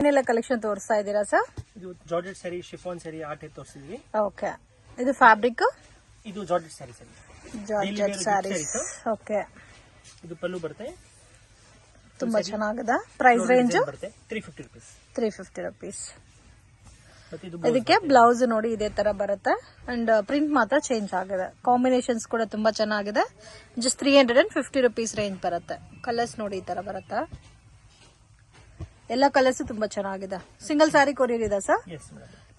ಏನೆಲ್ಲ ಕಲೆಕ್ಷನ್ ತೋರಿಸ್ತಾ ಇದ್ದೀರಾ ಸರ್? ಇದು georgette sari, chiffon sari, art ತೋರಿಸಿದ್ವಿ. ಓಕೆ, ಇದು ಫ್ಯಾಬ್ರಿಕ್? ಇದು georgette sari sir. Georgette saris. Okay, ಇದು ಪಲ್ಲು ಬರುತ್ತೆ. ತುಂಬಾ ಚೆನ್ನಾಗಿದೆ. ಪ್ರೈಸ್ ರೇಂಜ್ ಬರುತ್ತೆ 350 ರೂಪೀಸ್. 350 ರೂಪೀಸ್. ಇದಕ್ಕೆ ಬ್ಲೌಸ್ ನೋಡಿ ಇದೇ ತರ ಬರುತ್ತೆ ಅಂಡ್ ಪ್ರಿಂಟ್ ಮಾತ್ರ ಚೇಂಜ್ ಆಗಿದೆ. ಕಾಂಬಿನೇಷನ್ಸ್ ಕೂಡ ತುಂಬಾ ಚೆನ್ನಾಗಿದೆ. ಜಸ್ಟ್ 350 ರೂಪೀಸ್ ರೇಂಜ್ ಬರುತ್ತೆ. ಕಲರ್ಸ್ ನೋಡಿ ಈ ತರ ಬರುತ್ತೆ. ಎಲ್ಲ ಕಲರ್ಸ್ ತುಂಬಾ ಚೆನ್ನಾಗಿದೆ. ಸಿಂಗಲ್ ಸ್ಯಾರಿ ಕೊರಿಯರ್ ಇದೆ ಸರ್.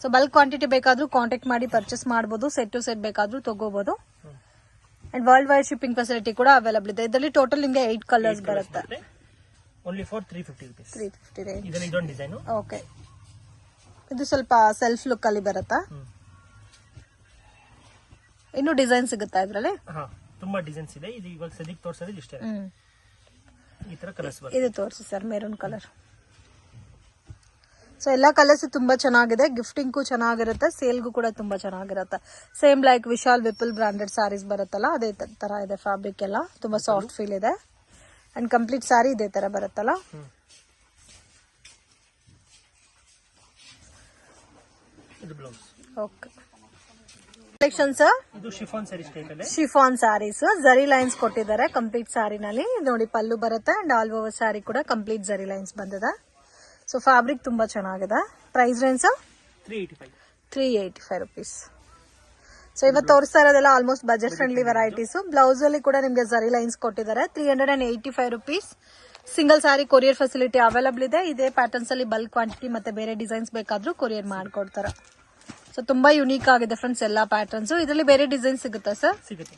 ಸೊ ಬಲ್ಕ್ ಕ್ವಾಂಟಿಟಿ ಬೇಕಾದ್ರೂ ಕಾಂಟ್ಯಾಕ್ಟ್ ಮಾಡಿ ಪರ್ಚೇಸ್ ಮಾಡಬಹುದು. ಸೆಟ್ ಟು ಸೆಟ್ ಬೇಕಾದ್ರೂ ತಗೋಬಹುದು. And world wide shipping facility ಕೂಡ ಅವೈಲಬಲ್ ಇದೆ. ಇದರಲ್ಲಿ ಟೋಟಲ್ ನಿಮಗೆ 8 ಕಲರ್ಸ್ ಬರುತ್ತೆ. Only for 350 rupees. 350 ರೇಂಜ್. ಇದರಲ್ಲಿ ಇದೊಂದು ಡಿಸೈನ್. ಓಕೆ, ಇದು ಸ್ವಲ್ಪ ಸೆಲ್ಫ್ ಲುಕ್ ಅಲ್ಲಿ ಬರುತ್ತಾ? ಇನ್ನು ಡಿಸೈನ್ ಸಿಗುತ್ತಾ ಇದ್ರಲ್ಲಿ? ತುಂಬಾ ಡಿಸೈನ್ಸ್ ಇದೆ. ಇದು ಇವಾಗ ಸದ್ಯಕ್ಕೆ ತೋರಿಸೋದು ಇಷ್ಟೇ. ಈ ತರ ಕಲರ್ಸ್ ಬರುತ್ತೆ. ಇದು ತೋರಿಸಿ ಸರ್, ಮೆರೂನ್ ಕಲರ್. ಸೊ ಎಲ್ಲಾ ಕಲರ್ಸ್ ತುಂಬಾ ಚೆನ್ನಾಗಿದೆ. ಗಿಫ್ಟಿಂಗ್ಗೂ ಚೆನ್ನಾಗಿರುತ್ತೆ, ಸೇಲ್ಗೂ ಕೂಡ ತುಂಬಾ ಚೆನ್ನಾಗಿರುತ್ತೆ. Same like Vishal Vipul branded sarees ಬರುತ್ತಲ್ಲ ಅದೇ ತರ ಇದೆ. ಫ್ಯಾಬ್ರಿಕ್ ಎಲ್ಲ ತುಂಬಾ ಸಾಫ್ಟ್ ಫೀಲ್ ಇದೆ ಅಂಡ್ ಕಂಪ್ಲೀಟ್ ಸ್ಯಾರಿ ಇದೇ ತರ ಬರುತ್ತಲ್ಲ. ಇದು ಬ್ಲೌಸ್. Okay, collection sir. ಇದು ಶಿಫಾನ್ ಸ್ಯಾರಿ ಸ್ಟೈಲ್ ಅಲ್ಲಿ. ಶಿಫಾನ್ ಸ್ಯಾರೀಸ್ ಜರಿ ಲೈನ್ಸ್ ಕೊಟ್ಟಿದ್ದಾರೆ ಕಂಪ್ಲೀಟ್ ಸ್ಯಾರಿನಲ್ಲಿ. ನೋಡಿ ಪಲ್ಲು ಬರುತ್ತೆ ಅಂಡ್ ಆಲ್ ಓವರ್ ಸ್ಯಾರಿ ಕೂಡ ಕಂಪ್ಲೀಟ್ ಜರಿ ಲೈನ್ಸ್ ಬಂದಿದೆ. ಸೊ ಫ್ಯಾಬ್ರಿಕ್ ತುಂಬಾ ಚೆನ್ನಾಗಿದೆ. Price range 385 rupees. ಸೊ ಇವತ್ತು ತೋರಿಸ್ತಾ ಇರೋದೆಲ್ಲ almost budget friendly varieties. Blouse ಅಲ್ಲಿ ಕೂಡ ನಿಮಗೆ ಜರಿ ಲೈನ್ಸ್ ಕೊಟ್ಟಿದ್ದಾರೆ. 385 rupees. Single sari courier facility available ಇದೆ. ಇದೇ ಪ್ಯಾಟರ್ನ್ಸ್ ಅಲ್ಲಿ ಬಲ್ಕ್ ಕ್ವಾಂಟಿಟಿ ಮತ್ತೆ ಬೇರೆ ಡಿಸೈನ್ಸ್ ಬೇಕಾದ್ರೂ ಕೊರಿಯರ್ ಮಾಡ್ಕೊಡ್ತಾರೆ. ಸೊ ತುಂಬಾ ಯುನೀಕ್ ಆಗಿದೆ ಫ್ರೆಂಡ್ಸ್ ಎಲ್ಲಾ ಪ್ಯಾಟರ್ನ್ಸ್. ಇದರಲ್ಲಿ ಬೇರೆ ಡಿಸೈನ್ ಸಿಗುತ್ತಾ ಸರ್? ಸಿಗುತ್ತೆ.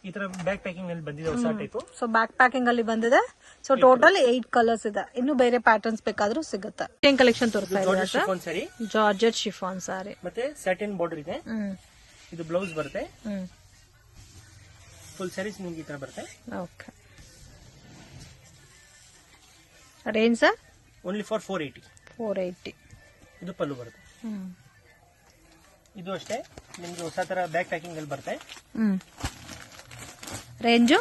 ಈ ತರ ಬ್ಯಾಕ್ ಪ್ಯಾಕಿಂಗ್ ಅಲ್ಲಿ ಬಂದಿದೆ ಹೊಸ ಟೈಪ್. ಸೊ ಬ್ಯಾಕ್ ಪ್ಯಾಕಿಂಗ್ ಅಲ್ಲಿ ಬಂದಿದೆ. ಸೊ ಟೋಟಲ್ 8 ಕಲರ್ಸ್ ಇದೆ. ಇನ್ನು ಬೇರೆ ಪ್ಯಾಟರ್ನ್ಸ್ ಬೇಕಾದ್ರೂ ಸಿಗುತ್ತೆ. ಏನ್ ಕಲೆಕ್ಷನ್ ತೋರಿಸ್ತಾ ಇದ್ದೀರಾ ಸರ್? ಜಾರ್ಜೆಟ್ ಶಿಫಾನ್ ಸ್ಯಾರಿ ಮತ್ತೆ ಸ್ಯಾಟಿನ್ ಬಾರ್ಡರ್ ಇದೆ. ಇದು ಬ್ಲೌಸ್ ಬರುತ್ತೆ. ಫುಲ್ ಸ್ಯಾರೀಸ್ ನಿಮಗೆ ಈ ತರ ಬರುತ್ತೆ. Okay, range sir? Only for 480. ಇದು ಪಲ್ಲು ಬರುತ್ತೆ. ಇದು ಅಷ್ಟೇ ನಿಮ್ಗೆ ಹೊಸ ತರ ಬ್ಯಾಕ್ ಪ್ಯಾಕಿಂಗ್ ಅಲ್ಲಿ ಬರುತ್ತೆ. ರೇಂಜ್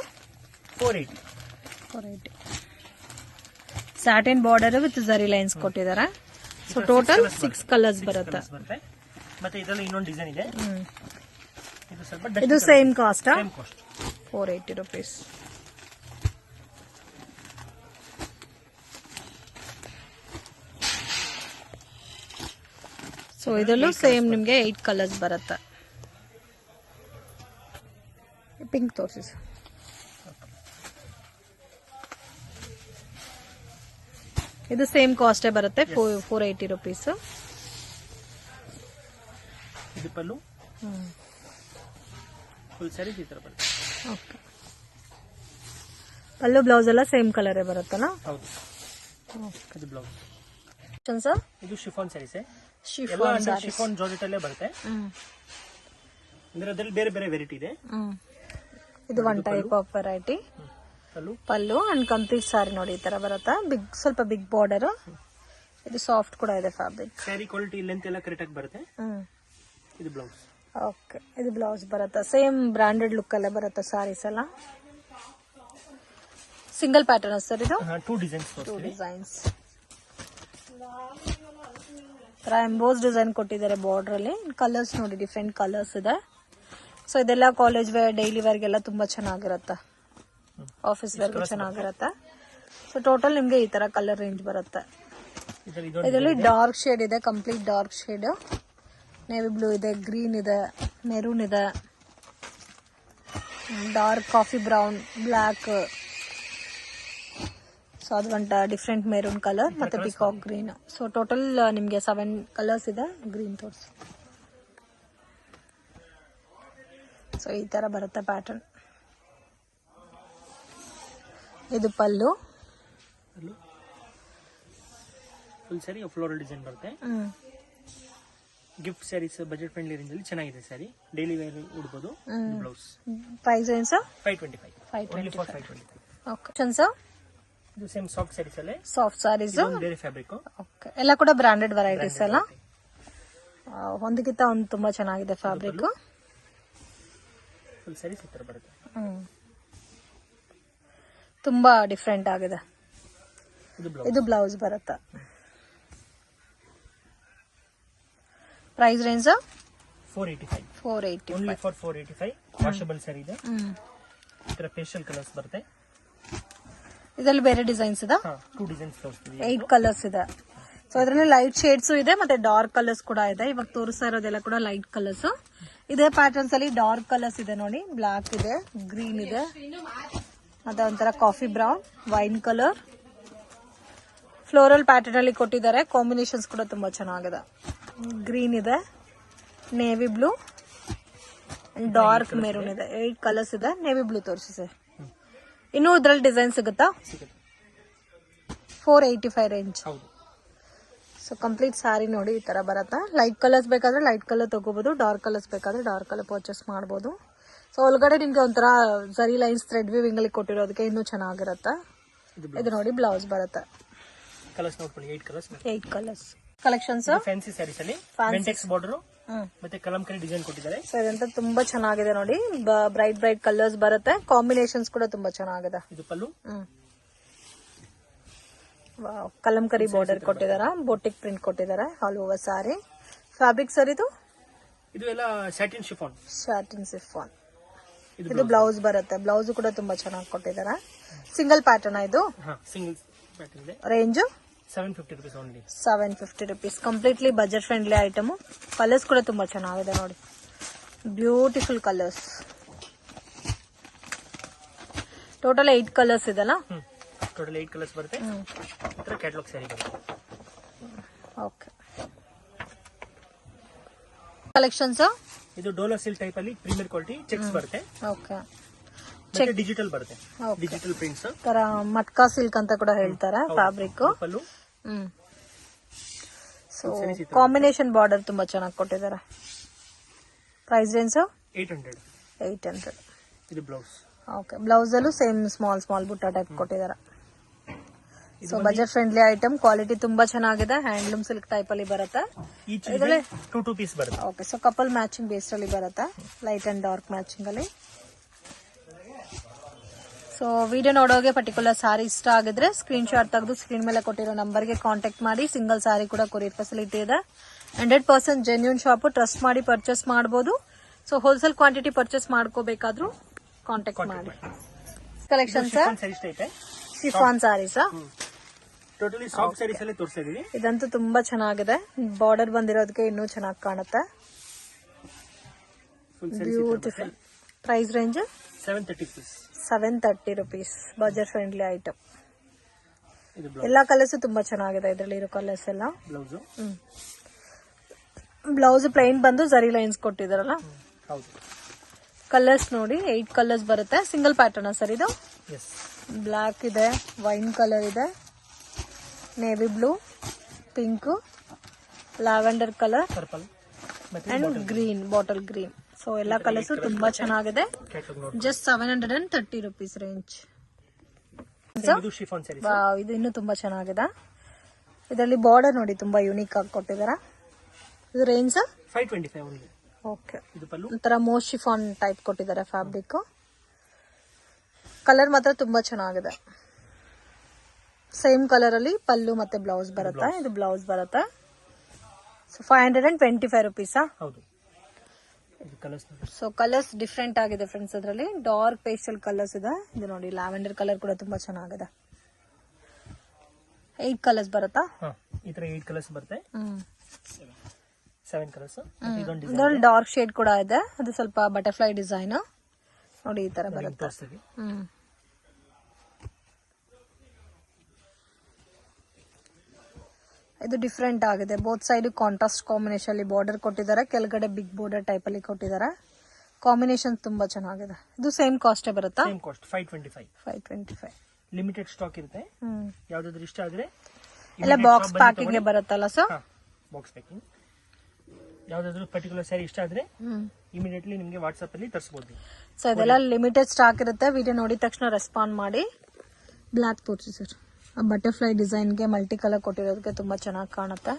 480. ಸ್ಯಾಟಿನ್ ಬಾರ್ಡರ್ ವಿತ್ ಜರಿ ಲೈನ್ಸ್ ಕೊಟ್ಟಿದ್ದಾರೆ. ಸೊ ಟೋಟಲ್ 6 ಕಲರ್ಸ್ ಬರುತ್ತೆ. ಮತ್ತೆ ಇದರಲ್ಲಿ ಇನ್ನೊಂದು ಡಿಸೈನ್ ಇದೆ. ಇದು ಸೇಮ್ ಕಾಸ್ಟ್ 480 ರೂಪೀಸ್. ಸೊ ಇದರಲ್ಲೂ ಸೇಮ್ ನಿಮಗೆ 8 ಕಲರ್ಸ್ ಬರುತ್ತೆ. ಪಿಂಕ್ ತೋರಿಸಿ. ಇದು ಸೇಮ್ ಕಾಸ್ಟೇ ಬರುತ್ತೆ 480 ರೂಪೀಸ್. ಇದು ಪಲ್ಲು. ಫುಲ್ ಸ್ಯಾರಿ ಈ ತರ ಬರುತ್ತೆ. ಓಕೆ, ಪಲ್ಲು ಬ್ಲೌಸ್ ಎಲ್ಲ ಸೇಮ್ ಕಲರೇ ಬರುತ್ತಲ್ಲ? ಹೌದು. ಇದು ಬ್ಲೌಸ್. ಸರ್ ಇದು ಶಿಫಾನ್ ಸ್ಯಾರೀಸ್. ಶಿಫಾನ್ ಜಾರ್ಜೆಟ್ ಅಲ್ಲೇ ಬರುತ್ತೆ. ಅಂದ್ರೆ ಅದರಲ್ಲಿ ಬೇರೆ ಬೇರೆ ವೆರೈಟಿ ಇದೆ. ಇದು one type of variety. Pallu and complete sari ನೋಡಿ ಈ ತರ ಬರುತ್ತೆ. ಸ್ವಲ್ಪ ಬಿಗ್ ಬಾರ್ಡರ್. ಇದು ಸಾಫ್ಟ್ ಕೂಡ ಇದೆ ಫ್ಯಾಬ್ರಿಕ್. ಸ್ಯಾರಿ ಕ್ವಾಲಿಟಿ ಲೆಂತ್ ಎಲ್ಲ ಕರೆಕ್ಟ್ ಆಗಿ ಬರುತ್ತೆ. ಇದು ಬ್ಲೌಸ್. ಓಕೆ, ಇದು ಬ್ಲೌಸ್ ಬರುತ್ತೆ. ಸೇಮ್ ಬ್ರಾಂಡೆಡ್ ಲುಕ್ ಅಲ್ಲೇ ಬರುತ್ತೆ ಸ್ಯಾರೀಸ್ ಎಲ್ಲ. ಸಿಂಗಲ್ ಪ್ಯಾಟರ್ನ್ ಸರ್ ಇದು? 2 ಡಿಸೈನ್ಸ್. 2 ಡಿಸೈನ್ಸ್. ಎಂಬೋಸ್ ಡಿಸೈನ್ ಕೊಟ್ಟಿದ್ದಾರೆ ಬಾರ್ಡರ್ ಅಲ್ಲಿ. ಕಲರ್ಸ್ ನೋಡಿ ಡಿಫ್ರೆಂಟ್ ಕಲರ್ಸ್ ಇದೆ. ಸೊ ಇದೆಲ್ಲ ಕಾಲೇಜ್ ವೇರ್ ಡೈಲಿ ವೇರ್ಗೆಲ್ಲ ತುಂಬಾ ಚೆನ್ನಾಗಿರುತ್ತೆ. ಆಫೀಸ್ ವೇರ್ಗೂ ಚೆನ್ನಾಗಿರುತ್ತೆ. ಸೊ ಟೋಟಲ್ ನಿಮ್ಗೆ ಈ ತರ ಕಲರ್ ರೇಂಜ್ ಬರುತ್ತೆ. ಇದರಲ್ಲಿ ಡಾರ್ಕ್ ಶೇಡ್ ಇದೆ, complete dark shade. Navy blue ಇದೆ, ಗ್ರೀನ್ ಇದೆ, ಮೆರೂನ್ ಇದೆ, dark coffee brown, black. So ಅದು ಒಂದು ಡಿಫ್ರೆಂಟ್ ಮೆರೂನ್ ಕಲರ್ ಮತ್ತೆ ಪಿಕಾಕ್ ಗ್ರೀನ್. ಸೊ ಟೋಟಲ್ ನಿಮ್ಗೆ 7 ಕಲರ್ಸ್ ಇದೆ. ಗ್ರೀನ್ ತೋರಿಸಿ. ಸೊ ಈ ತರ ಬರುತ್ತೆ ಪ್ಯಾಟರ್ನ್. ಇದು ಪಲ್ಲು. ಫುಲ್ ಸ್ಯಾರಿ ಫ್ಲೋರಲ್ ಡಿಸೈನ್ ಬರುತ್ತೆ. Gift saris budget friendly range ಅಲ್ಲಿ ಚೆನ್ನಾಗಿದೆ ಸ್ಯಾರಿ. ಡೈಲಿ ವೇರ್ ಉಡಬಹುದು. ಬ್ಲೌಸ್. ಪ್ರೈಸ್ ಏನು ಸರ್? 525. Okay sir. ಇದು ಸೇಮ್ ಸಾಫ್ಟ್ ಸ್ಯಾರೀಸ್ ಅಲ್ಲೇ. ಸಾಫ್ಟ್ ಸ್ಯಾರೀಸ್ ಬೇರೆ ಫ್ಯಾಬ್ರಿಕ್. ಓಕೆ, ಎಲ್ಲ ಕೂಡ ಬ್ರಾಂಡೆಡ್ ವೆರೈಟೀಸ್ ಅಲ್ಲ? ಒಂದಕ್ಕಿಂತ ಒಂದು ತುಂಬಾ ಚೆನ್ನಾಗಿದೆ ಫ್ಯಾಬ್ರಿಕ್. ಫುಲ್ ಸ್ಯಾರೀಸ್ ಈ ತರ ಬರುತ್ತೆ. ತುಂಬಾ ಡಿಫ್ರೆಂಟ್ ಆಗಿದೆ. ಇದು ಬ್ಲೌಸ್ ಬರುತ್ತೆ. Price range 485 480. Only for 485. Washable saree ಇದೆ. ಈ ತರ ಪೇಸ್ಟಲ್ ಕಲರ್ಸ್ ಬರುತ್ತೆ. ಇದರಲ್ಲಿ ಬೇರೆ ಡಿಸೈನ್ಸ್ ಇದೆ. 2 ಡಿಸೈನ್ಸ್ ತೋರಿಸ್ತೀವಿ. 8 ಕಲರ್ಸ್ ಇದೆ. ಸೊ ಇದರಲ್ಲಿ ಲೈಟ್ ಶೇಡ್ಸ್ ಇದೆ ಮತ್ತೆ ಡಾರ್ಕ್ ಕಲರ್ಸ್ ಕೂಡ ಇದೆ. ಇವಾಗ ತೋರಿಸ್ತಾ ಇರೋದೆಲ್ಲ ಕೂಡ ಲೈಟ್ ಕಲರ್ಸ್. ಇದೇ ಪ್ಯಾಟರ್ನ್ಸ್ ಅಲ್ಲಿ ಡಾರ್ಕ್ ಕಲರ್ಸ್ ಇದೆ ನೋಡಿ. ಬ್ಲಾಕ್ ಇದೆ, ಗ್ರೀನ್ ಇದೆ, ಮತ್ತೆ ಒಂಥರ coffee brown, wine colour, floral pattern ಅಲ್ಲಿ ಕೊಟ್ಟಿದ್ದಾರೆ. ಕಾಂಬಿನೇಷನ್ಸ್ ಕೂಡ ತುಂಬಾ ಚೆನ್ನಾಗಿದೆ. ಗ್ರೀನ್ ಇದೆ, ನೇವಿ ಬ್ಲೂ, ಡಾರ್ಕ್ ಮೆರೂನ್ ಇದೆ. 8 ಕಲರ್ಸ್ ಇದೆ. ನೇವಿ ಬ್ಲೂ ತೋರಿಸಿ ಸರ್. ಇನ್ನೂ ಇದ್ರಲ್ಲಿ ಡಿಸೈನ್ ಸಿಗುತ್ತಾ? 485 ರೇಂಜ್. ಸೊ ಕಂಪ್ಲೀಟ್ ಸ್ಯಾರಿ ನೋಡಿ ಈ ತರ ಬರುತ್ತೆ. ಲೈಟ್ ಕಲರ್ಸ್ ಬೇಕಾದ್ರೆ ಲೈಟ್ ಕಲರ್ ತಗೋಬಹುದು, ಡಾರ್ಕ್ ಕಲರ್ಸ್ ಬೇಕಾದ್ರೆ ಡಾರ್ಕ್ ಕಲರ್ ಪರ್ಚೇಸ್ ಮಾಡಬಹುದು. ಸೊ ಒಳಗಡೆ ನಿಮ್ಗೆ ಒಂಥರ ಜರಿ ಲೈನ್ಸ್ ಥ್ರೆಡ್ ವಿವಿಂಗ್ ಅಲ್ಲಿ ಕೊಟ್ಟಿರೋದಕ್ಕೆ ಇನ್ನೂ ಚೆನ್ನಾಗಿರುತ್ತೆ. ಇದು ನೋಡಿ ಬ್ಲೌಸ್ ಬರುತ್ತೆ. ಕಲರ್ಸ್ ನೋಡ್ಕೊಳ್ಳಿ. 8 ಕಲರ್ಸ್ ಕಲೆಕ್ಷನ್ಸ್. ಫ್ಯಾನ್ಸಿ ಸ್ಯಾರೀಸ್ ಅಲ್ಲಿ ವೆಂಟೆಕ್ಸ್ ಬಾರ್ಡರ್ ಮತ್ತೆ ಕಲಂಕರಿ ಡಿಸೈನ್ ಕೊಟ್ಟಿದ್ದಾರೆ. ಸೊ ಇದಂತ ತುಂಬಾ ಚೆನ್ನಾಗಿದೆ ನೋಡಿ. ಬ್ರೈಟ್ ಬ್ರೈಟ್ ಕಲರ್ಸ್ ಬರುತ್ತೆ. ಕಾಂಬಿನೇಷನ್ಸ್ ಕೂಡ ತುಂಬಾ ಚೆನ್ನಾಗಿದೆ. ಇದು ಪಲ್ಲು. ವಾವ್, ಕಲಂಕರಿ ಬಾರ್ಡರ್ ಕೊಟ್ಟಿದಾರ, ಬೋಟಿಕ್ ಪ್ರಿಂಟ್ ಕೊಟ್ಟಿದ್ದಾರೆ all over sari. Fabric sir ಇದು ಎಲ್ಲ ಸ್ಯಾಟಿನ್ ಶಿಫಾನ್. ಇದು ಬ್ಲೌಸ್ ಬರುತ್ತೆ. ಬ್ಲೌಸ್ ಕೂಡ ತುಂಬಾ ಚೆನ್ನಾಗಿ ಕೊಟ್ಟಿದ್ದಾರೆ. ಸಿಂಗಲ್ ಪ್ಯಾಟರ್ನ್ ಇದು. ಸಿಂಗಲ್ ಪ್ಯಾಟರ್ನ್ ಇದೆ. Range 750 rupees only. 750 rupees. Completely budget friendly item. Colours ಕೂಡ ತುಂಬಾ ಚೆನ್ನಾಗಿದೆ ನೋಡಿ. Beautiful colours. ಟೋಟಲ್ 8 ಕಲರ್ಸ್ ಇದೆಲ್ಲ. ಟೋಟಲ್ 8 ಕಲರ್ಸ್ ಬರುತ್ತೆ. ಇದರ ಕ್ಯಾಟಲಾಗ್ ಸ್ಯಾರಿ ಬರುತ್ತೆ. ಓಕೆ. ಕಲೆಕ್ಷನ್ಸ್ ಇದು ಡೋಲಾ ಸಿಲ್ಕ್ ಟೈಪ್ ಅಲ್ಲಿ ಪ್ರೀಮಿಯರ್ ಕ್ವಾಲಿಟಿ ಚೆಕ್ಸ್ ಬರುತ್ತೆ. ಓಕೆ. ಮತ್ತೆ ಡಿಜಿಟಲ್ ಬರುತ್ತೆ. ಡಿಜಿಟಲ್ ಪ್ರಿಂಟ್ಸ್ ತರ ಮಟ್ಕಾ ಸಿಲ್ಕ್ ಅಂತ ಕೂಡ ಹೇಳ್ತಾರೆ fabric. Pallu. So combination border ತುಂಬಾ ಚೆನ್ನಾಗಿ ಕೊಟ್ಟಿದ್ದಾರೆ. Price range 800. ಇದು ಬ್ಲೌಸ್. ಓಕೆ. ಬ್ಲೌಸ್ ಅಲ್ಲೂ ಸೇಮ್ ಸ್ಮಾಲ್ ಬುಟ್ಟ ಟೈಪ್ ಕೊಟ್ಟಿದ್ದಾರೆ. So budget friendly item. Quality ತುಂಬಾ ಚೆನ್ನಾಗಿದೆ. ಹ್ಯಾಂಡ್ಲೂಮ್ ಸಿಲ್ಕ್ ಟೈಪ್ ಅಲ್ಲಿ ಬರುತ್ತೆ. ಇದರಲ್ಲಿ 2 ಪೀಸ್ ಬರುತ್ತೆ. Okay. So couple matching base ಅಲ್ಲಿ ಬರುತ್ತೆ. ಲೈಟ್ ಅಂಡ್ ಡಾರ್ಕ್ ಮ್ಯಾಚಿಂಗ್ ಅಲ್ಲಿ. ಸೊ ವಿಡಿಯೋ ನೋಡೋಗೆ ಪರ್ಟಿಕ್ಯುಲರ್ ಸಾರಿ ಇಷ್ಟ ಆಗಿದ್ರೆ ಸ್ಕ್ರೀನ್ ಶಾಟ್ ತೆಗೆದು ಸ್ಕ್ರೀನ್ ಮೇಲೆ ಕೊಟ್ಟಿರೋ ನಂಬರ್ಗೆ ಕಾಂಟ್ಯಾಕ್ಟ್ ಮಾಡಿ. ಸಿಂಗಲ್ ಸಾರಿ ಕೂಡ ಕೊರಿಯರ್ ಫೆಸಿಲಿಟಿ ಇದೆ. 100% ಜೆನ್ಯೂನ್ ಶಾಪ್. ಟ್ರಸ್ಟ್ ಮಾಡಿ ಪರ್ಚೇಸ್ ಮಾಡಬಹುದು. ಸೊ ಹೋಲ್ಸೇಲ್ ಕ್ವಾಂಟಿಟಿ ಪರ್ಚೇಸ್ ಮಾಡ್ಕೋಬೇಕಾದ್ರೂ ಕಾಂಟ್ಯಾಕ್ಟ್ ಮಾಡಿ. Collections chiffon saris. Totally soft saris ಅಲ್ಲಿ ತೋರಿಸ್ತಾ ಇದೀವಿ. ಇದಂತೂ ತುಂಬಾ ಚೆನ್ನಾಗಿದೆ. ಬಾರ್ಡರ್ ಬಂದಿರೋದಕ್ಕೆ ಇನ್ನೂ ಚೆನ್ನಾಗಿ ಕಾಣುತ್ತೆ. Beautiful. Price range 730 rupees. Budget friendly item. ಎಲ್ಲಾ ಕಲರ್ಸ್ ತುಂಬಾ ಚೆನ್ನಾಗಿದೆ. ಇದರಲ್ಲಿ ಇರೋ ಕಲರ್ಸ್ ಎಲ್ಲ. ಬ್ಲೌಸ್ ಪ್ಲೈನ್ ಬಂದು ಜರಿ ಲೈನ್ಸ್ ಕೊಟ್ಟಿದಾರಲ್ಲ. ಕಲರ್ಸ್ ನೋಡಿ 8 ಕಲರ್ಸ್ ಬರುತ್ತೆ. ಸಿಂಗಲ್ ಪ್ಯಾಟರ್ನ್ ಸರ್ ಇದು. ಬ್ಲಾಕ್ ಇದೆ, ವೈನ್ ಕಲರ್ ಇದೆ, navy blue, pink, lavender colour and green, bottle green. So ಎಲ್ಲಾ ಕಲರ್ಸ್ ತುಂಬಾ ಚೆನ್ನಾಗಿದೆ. Just 730 rupees range. ಇದು ಇನ್ನೂ ತುಂಬಾ ಚೆನ್ನಾಗಿದೆ. ಇದರಲ್ಲಿ ಬಾರ್ಡರ್ ನೋಡಿ ತುಂಬಾ ಯೂನಿಕ್ ಆಗಿ ಕೊಟ್ಟಿದ್ದಾರೆ. ಇದು ರೇಂಜ್ 525 only. ಓಕೆ. ಒಂಥರ ಮೋಸ್ಟ್ ಶಿಫಾನ್ ಟೈಪ್ ಕೊಟ್ಟಿದ್ದಾರೆ ಫ್ಯಾಬ್ರಿಕ್. ಕಲರ್ ಮಾತ್ರ ತುಂಬಾ ಚೆನ್ನಾಗಿದೆ. ಸೇಮ್ ಕಲರ್ ಅಲ್ಲಿ ಪಲ್ಲು ಮತ್ತೆ ಬ್ಲೌಸ್ ಬರುತ್ತೆ. ಇದು ಬ್ಲೌಸ್ ಬರುತ್ತೆ. So 525 rupees. So colours different ಆಗಿದೆ ಫ್ರೆಂಡ್ಸ್. ಅದರಲ್ಲಿ ಡಾರ್ಕ್ ಪೇಸ್ಟಲ್ ಕಲರ್ಸ್ ಇದೆ. ಇದು ನೋಡಿ ಲ್ಯಾವೆಂಡರ್ ಕಲರ್ ಕೂಡ ತುಂಬಾ ಚೆನ್ನಾಗಿದೆ. 8 ಕಲರ್ಸ್ ಬರುತ್ತಾ? ಈ ತರ 8 ಕಲರ್ಸ್ ಬರುತ್ತೆ. 7 ಕಲರ್ಸ್. ಇದರಲ್ಲಿ ಡಾರ್ಕ್ ಶೇಡ್ ಕೂಡ ಇದೆ. ಅದು ಸ್ವಲ್ಪ ಬಟರ್ಫ್ಲೈ ಡಿಸೈನ್ ನೋಡಿ ಈ ತರ ಬರುತ್ತೆ. ಇದು ಡಿಫ್ರೆಂಟ್ ಆಗಿದೆ. ಬೋತ್ ಸೈಡ್ ಕಾಂಟ್ರಾಸ್ಟ್ ಕಾಂಬಿನೇಷನ್ ಅಲ್ಲಿ ಬಾರ್ಡರ್ ಕೊಟ್ಟಿದ್ದಾರೆ. ಕೆಳಗಡೆ ಬಿಗ್ ಬಾರ್ಡರ್ ಟೈಪ್ ಅಲ್ಲಿ ಕೊಟ್ಟಿದ್ದಾರೆ. ಕಾಂಬಿನೇಷನ್ ತುಂಬಾ ಚೆನ್ನಾಗಿದೆ. ಇದು ಸೇಮ್ ಕಾಸ್ಟ್ ಬರುತ್ತಾ? Same cost 525. ಲಿಮಿಟೆಡ್ ಸ್ಟಾಕ್ ಇರುತ್ತೆ. ಯಾವ್ದಾದ್ರು ಇಷ್ಟ ಆದ್ರೆ ಎಲ್ಲ ಬಾಕ್ಸ್ ಪ್ಯಾಕಿಂಗ್ ಗೆ ಬರುತ್ತಲ್ಲ ಸರ್? Box packing. ಯಾವ್ದಾದ್ರು ಪರ್ಟಿಕ್ಯುಲರ್ ಸ್ಯಾರಿ ಇಷ್ಟ ಆದ್ರೆ ಇಮಿಡಿಯೇಟ್ಲಿ ನಿಮಗೆ ವಾಟ್ಸ್ಆಪ್ ಅಲ್ಲಿ ತರಿಸಬಹುದು. ಸೊ ಇದೆಲ್ಲ ಲಿಮಿಟೆಡ್ ಸ್ಟಾಕ್ ಇರುತ್ತೆ. ವಿಡಿಯೋ ನೋಡಿದ ತಕ್ಷಣ ರೆಸ್ಪಾಂಡ್ ಮಾಡಿ. ಬ್ಲಾಕ್ ತೋರಿಸಿ ಸರ್. ಬಟರ್ಫ್ಲೈ ಡಿಸೈನ್ಗೆ ಮಲ್ಟಿ ಕಲರ್ ಕೊಟ್ಟಿರೋದಕ್ಕೆ ತುಂಬಾ ಚೆನ್ನಾಗಿ ಕಾಣುತ್ತೆ.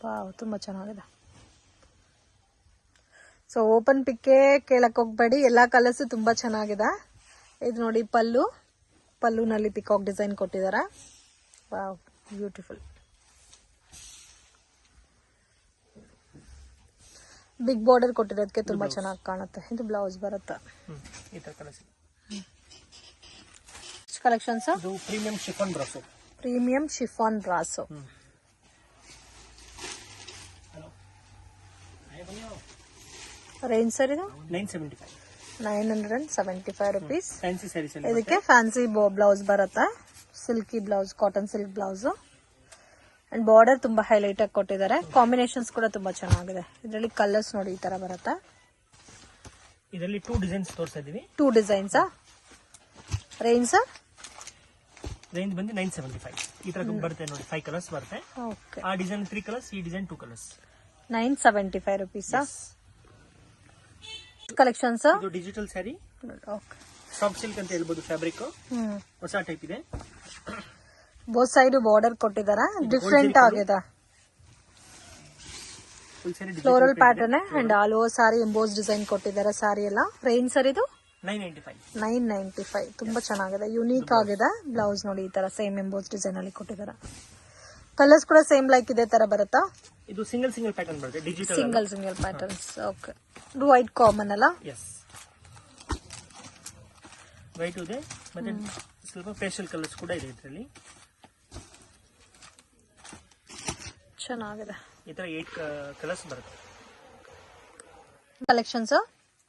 ವಾವ್, ತುಂಬಾ ಚೆನ್ನಾಗಿದೆ. ಸೊ ಓಪನ್ ಪಿಕ್ಕೆ ಕೇಳಕ್ ಹೋಗ್ಬೇಡಿ. ಎಲ್ಲಾ ಕಲರ್ಸ್ ತುಂಬಾ ಚೆನ್ನಾಗಿದೆ. ಇದು ನೋಡಿ ಪಲ್ಲುನಲ್ಲಿ ಪಿಕಾಕ್ ಡಿಸೈನ್ ಕೊಟ್ಟಿದ್ದಾರೆ. Wow, beautiful. ಬಿಗ್ ಬಾರ್ಡರ್ ಕೊಟ್ಟಿರೋದಕ್ಕೆ ತುಂಬಾ ಚೆನ್ನಾಗಿ ಕಾಣುತ್ತೆ. ಇದು ಬ್ಲೌಸ್ ಬರುತ್ತೆ. ಈ ತರ ಕಲರ್ಸ್. ಕಲೆಕ್ಷನ್ಸ್ ಇದು premium chiffon brasso. Premium chiffon brasso. Range sir ಇದು 975 ರುಪೀಸ್. ಫ್ಯಾನ್ಸಿ ಸ್ಯಾರೀಸ್ ಅಲ್ಲಿ ಇದಕ್ಕೆ ಫ್ಯಾನ್ಸಿ ಬ್ಲೌಸ್ ಬರುತ್ತೆ. Silky blouse, cotton silk blouse and border ತುಂಬಾ ಹೈಲೈಟ್ ಆಗಿ ಕೊಟ್ಟಿದ್ದಾರೆ. ಕಾಂಬಿನೇಷನ್ಸ್ ಕೂಡ ತುಂಬಾ ಚೆನ್ನಾಗಿದೆ. ಇದರಲ್ಲಿ ಕಲರ್ಸ್ ನೋಡಿ ಈ ತರ ಬರುತ್ತೆ. ಇದರಲ್ಲಿ 2 ಡಿಸೈನ್ಸ್ ತೋರಿಸ್ತಾ ಇದೀವಿ. 2 ಡಿಸೈನ್ಸ್. ರೇಂಜ್ ರೇಂಜ್ ಬಂದು 975. ಈ ತರ ಬರುತ್ತೆ ನೋಡಿ. 5 ಕಲರ್ಸ್ ಬರುತ್ತೆ. ಓಕೆ. ಆ ಡಿಸೈನ್ 3 ಕಲರ್ಸ್, ಈ ಡಿಸೈನ್ 2 ಕಲರ್ಸ್. 975 ರುಪೀಸ್. ಕಲೆಕ್ಷನ್ಸ್ ಇದು digital sari. Okay. Soft silk ಅಂತ ಹೇಳ್ಬೋದು. ಫ್ಯಾಬ್ರಿಕ್ ಹೊಸ ಟೈಪ್ ಇದೆ. ಬೋತ್ ಸೈಡ್ ಬಾರ್ಡರ್ ಕೊಟ್ಟಿದ್ದಾರೆ. ಡಿಫ್ರೆಂಟ್ ಆಗಿದೆ. Full sari floral pattern and all over sorry emboss design ಕೊಟ್ಟಿದ್ದಾರೆ. ಸಾರಿ ಎಲ್ಲ ರೇಂಜ್ ಸರ್ ಇದು 995. ತುಂಬಾ ಚೆನ್ನಾಗಿದೆ. ಯುನೀಕ್ ಆಗಿದೆ. ಬ್ಲೌಸ್ ನೋಡಿ ಈ ತರ ಸೇಮ್ ಎಂಬೋಸ್ ಡಿಸೈನ್ ಅಲ್ಲಿ ಕೊಟ್ಟಿದ್ದಾರೆ. ಕಲರ್ಸ್ ಕೂಡ ಸೇಮ್ ಲೈಕ್ ಇದೇ ತರ ಬರುತ್ತಾ? ಇದು ಸಿಂಗಲ್ ಪ್ಯಾಟರ್ನ್ ಬರುತ್ತೆ. Digital single patterns. ಓಕೆ. ಇದು ವೈಟ್ ಕಾಮನ್ ಅಲ್ಲ? ಎಸ್, ವೈಟ್ ಇದೆ. ಮತ್ತೆ ಸ್ವಲ್ಪ ಫೇಶಿಯಲ್ ಕಲರ್ಸ್ ಕೂಡ ಇದೆ ಇದರಲ್ಲಿ. ಚೆನ್ನಾಗಿದೆ. ಈ ತರ 8 ಕಲರ್ಸ್ ಬರುತ್ತೆ. ಕಲೆಕ್ಷನ್ಸ್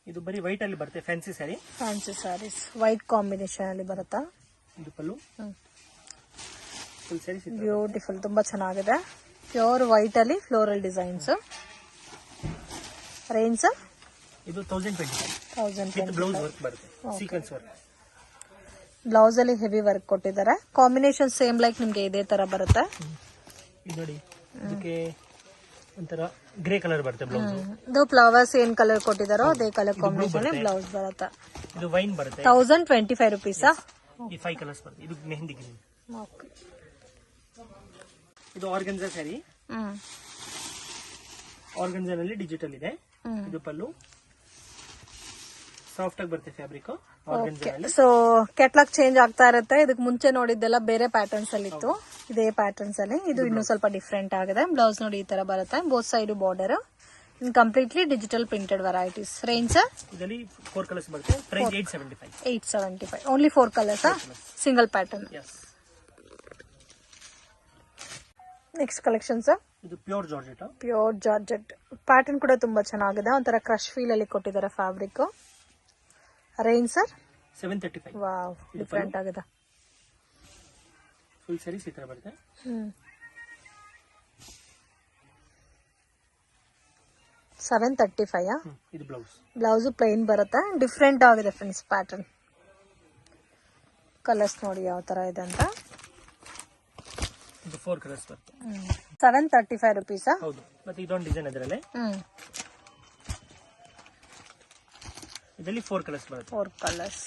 ಇದು ಬರೀ ವೈಟ್ ಅಲ್ಲಿ ಬರುತ್ತೆ. Fancy sari. Fancy saris white combination ಅಲ್ಲಿ ಬರುತ್ತಾ? ಇದು ಪಲ್ಲು. Full sari beautiful. ತುಂಬಾ ಚೆನ್ನಾಗಿದೆ. ಪ್ಯೂರ್ ವೈಟ್ ಅಲ್ಲಿ ಫ್ಲೋರಲ್ ಡಿಸೈನ್ಸ್. ರೇಂಜ್ ಇದು 1025. ಬ್ಲೌಸ್ ವರ್ಕ್ ಬರುತ್ತೆ. Sequins work. ಬ್ಲೌಸ್ ಅಲ್ಲಿ ಹೆವಿ ವರ್ಕ್ ಕೊಟ್ಟಿದ್ದಾರೆ. ಕಾಂಬಿನೇಷನ್ ಸೇಮ್ ಲೈಕ್ ನಿಮ್ಗೆ ಇದೇ ತರ ಬರುತ್ತೆ. ಇದು ನೋಡಿ, ಇದಕ್ಕೆ ಒಂಥರ ಗ್ರೇ ಕಲರ್ ಬರುತ್ತೆ ಬ್ಲೌಸ್. ಇದು ಫ್ಲವರ್ಸ್ ಏನ್ ಕಲರ್ ಕೊಟ್ಟಿದಾರೋ ಅದೇ ಕಲರ್ ಕಾಂಬಿನೇಷನ್ ಬ್ಲೌಸ್ ಬರುತ್ತೆ. ಇದು ವೈನ್ ಬರುತ್ತೆ. 1025 ರುಪೀಸ್. ಈ 5 ಕಲರ್ಸ್ ಬರುತ್ತೆ. ಇದು ಮೆಹಂದಿ ಗ್ರೀನ್. ಓಕೆ. ಇದು ಆರ್ಗನ್ಜಾ ಸ್ಯಾರಿ. ಆರ್ಗನ್ಜಾ ನಲ್ಲಿ ಡಿಜಿಟಲ್ ಇದೆ. ಇದು ಪಲ್ಲು. ಸಾಫ್ಟ್ ಆಗಿ ಬರುತ್ತೆ ಫ್ಯಾಬ್ರಿಕ್. ಸೊ ಕೆಟ್ಲಾಗ್ ಚೇಂಜ್ ಆಗ್ತಾ ಇರುತ್ತೆ. ಇದಕ್ಕೆ ಮುಂಚೆ ನೋಡಿದ್ದೆಲ್ಲ ಬೇರೆ ಪ್ಯಾಟರ್ನ್ಸ್ ಅಲ್ಲಿ ಇತ್ತು. ಇದೇ ಪ್ಯಾಟರ್ನ್ಸ್ ಅಲ್ಲಿ ಇದು ಇನ್ನೂ ಸ್ವಲ್ಪ ಡಿಫ್ರೆಂಟ್ ಆಗಿದೆ. ಬ್ಲೌಸ್ ನೋಡಿ ಈ ತರ ಬರುತ್ತೆ. Both side border. Completely digital printed varieties. Range ಇದರಲ್ಲಿ 4 ಕಲರ್ಸ್ ಬರುತ್ತೆ. Price 875. Only 4 colours. Single pattern. Next collections. ಇದು ಪ್ಯೂರ್ ಜಾರ್ಜೆಟ್ ಪ್ಯಾಟರ್ನ್ ಕೂಡ ತುಂಬಾ ಚೆನ್ನಾಗಿದೆ. ಒಂಥರ ಕ್ರಶ್ ಫೀಲ್ ಅಲ್ಲಿ ಕೊಟ್ಟಿದ್ದಾರೆ fabric. Range sir 735. Wow, different ಆಗಿದೆ. ಫುಲ್ ಸ್ಯಾರೀಸ್ ಈ ತರ ಬರುತ್ತೆ. $735. ಇದು ಬ್ಲೌಸ್ ಪ್ಲೇನ್ ಬರುತ್ತೆ. ಡಿಫ್ರೆಂಟ್ ಆಗಿದೆ ಫ್ರೆಂಡ್ಸ್ ಪ್ಯಾಟರ್ನ್. ಕಲರ್ಸ್ ನೋಡಿ ಯಾವ ತರ ಇದೆ ಅಂತ. ಇದು 4 ಕಲರ್ಸ್ ಬರುತ್ತೆ. 735 ರುಪೀಸ್. ಹೌದು. ಮತ್ತೆ ಇದೊಂದು ಡಿಸೈನ್ ಅದರಲ್ಲೇ. ಇದರಲ್ಲಿ 4 ಕಲರ್ಸ್ ಬರುತ್ತೆ. 4 ಕಲರ್ಸ್.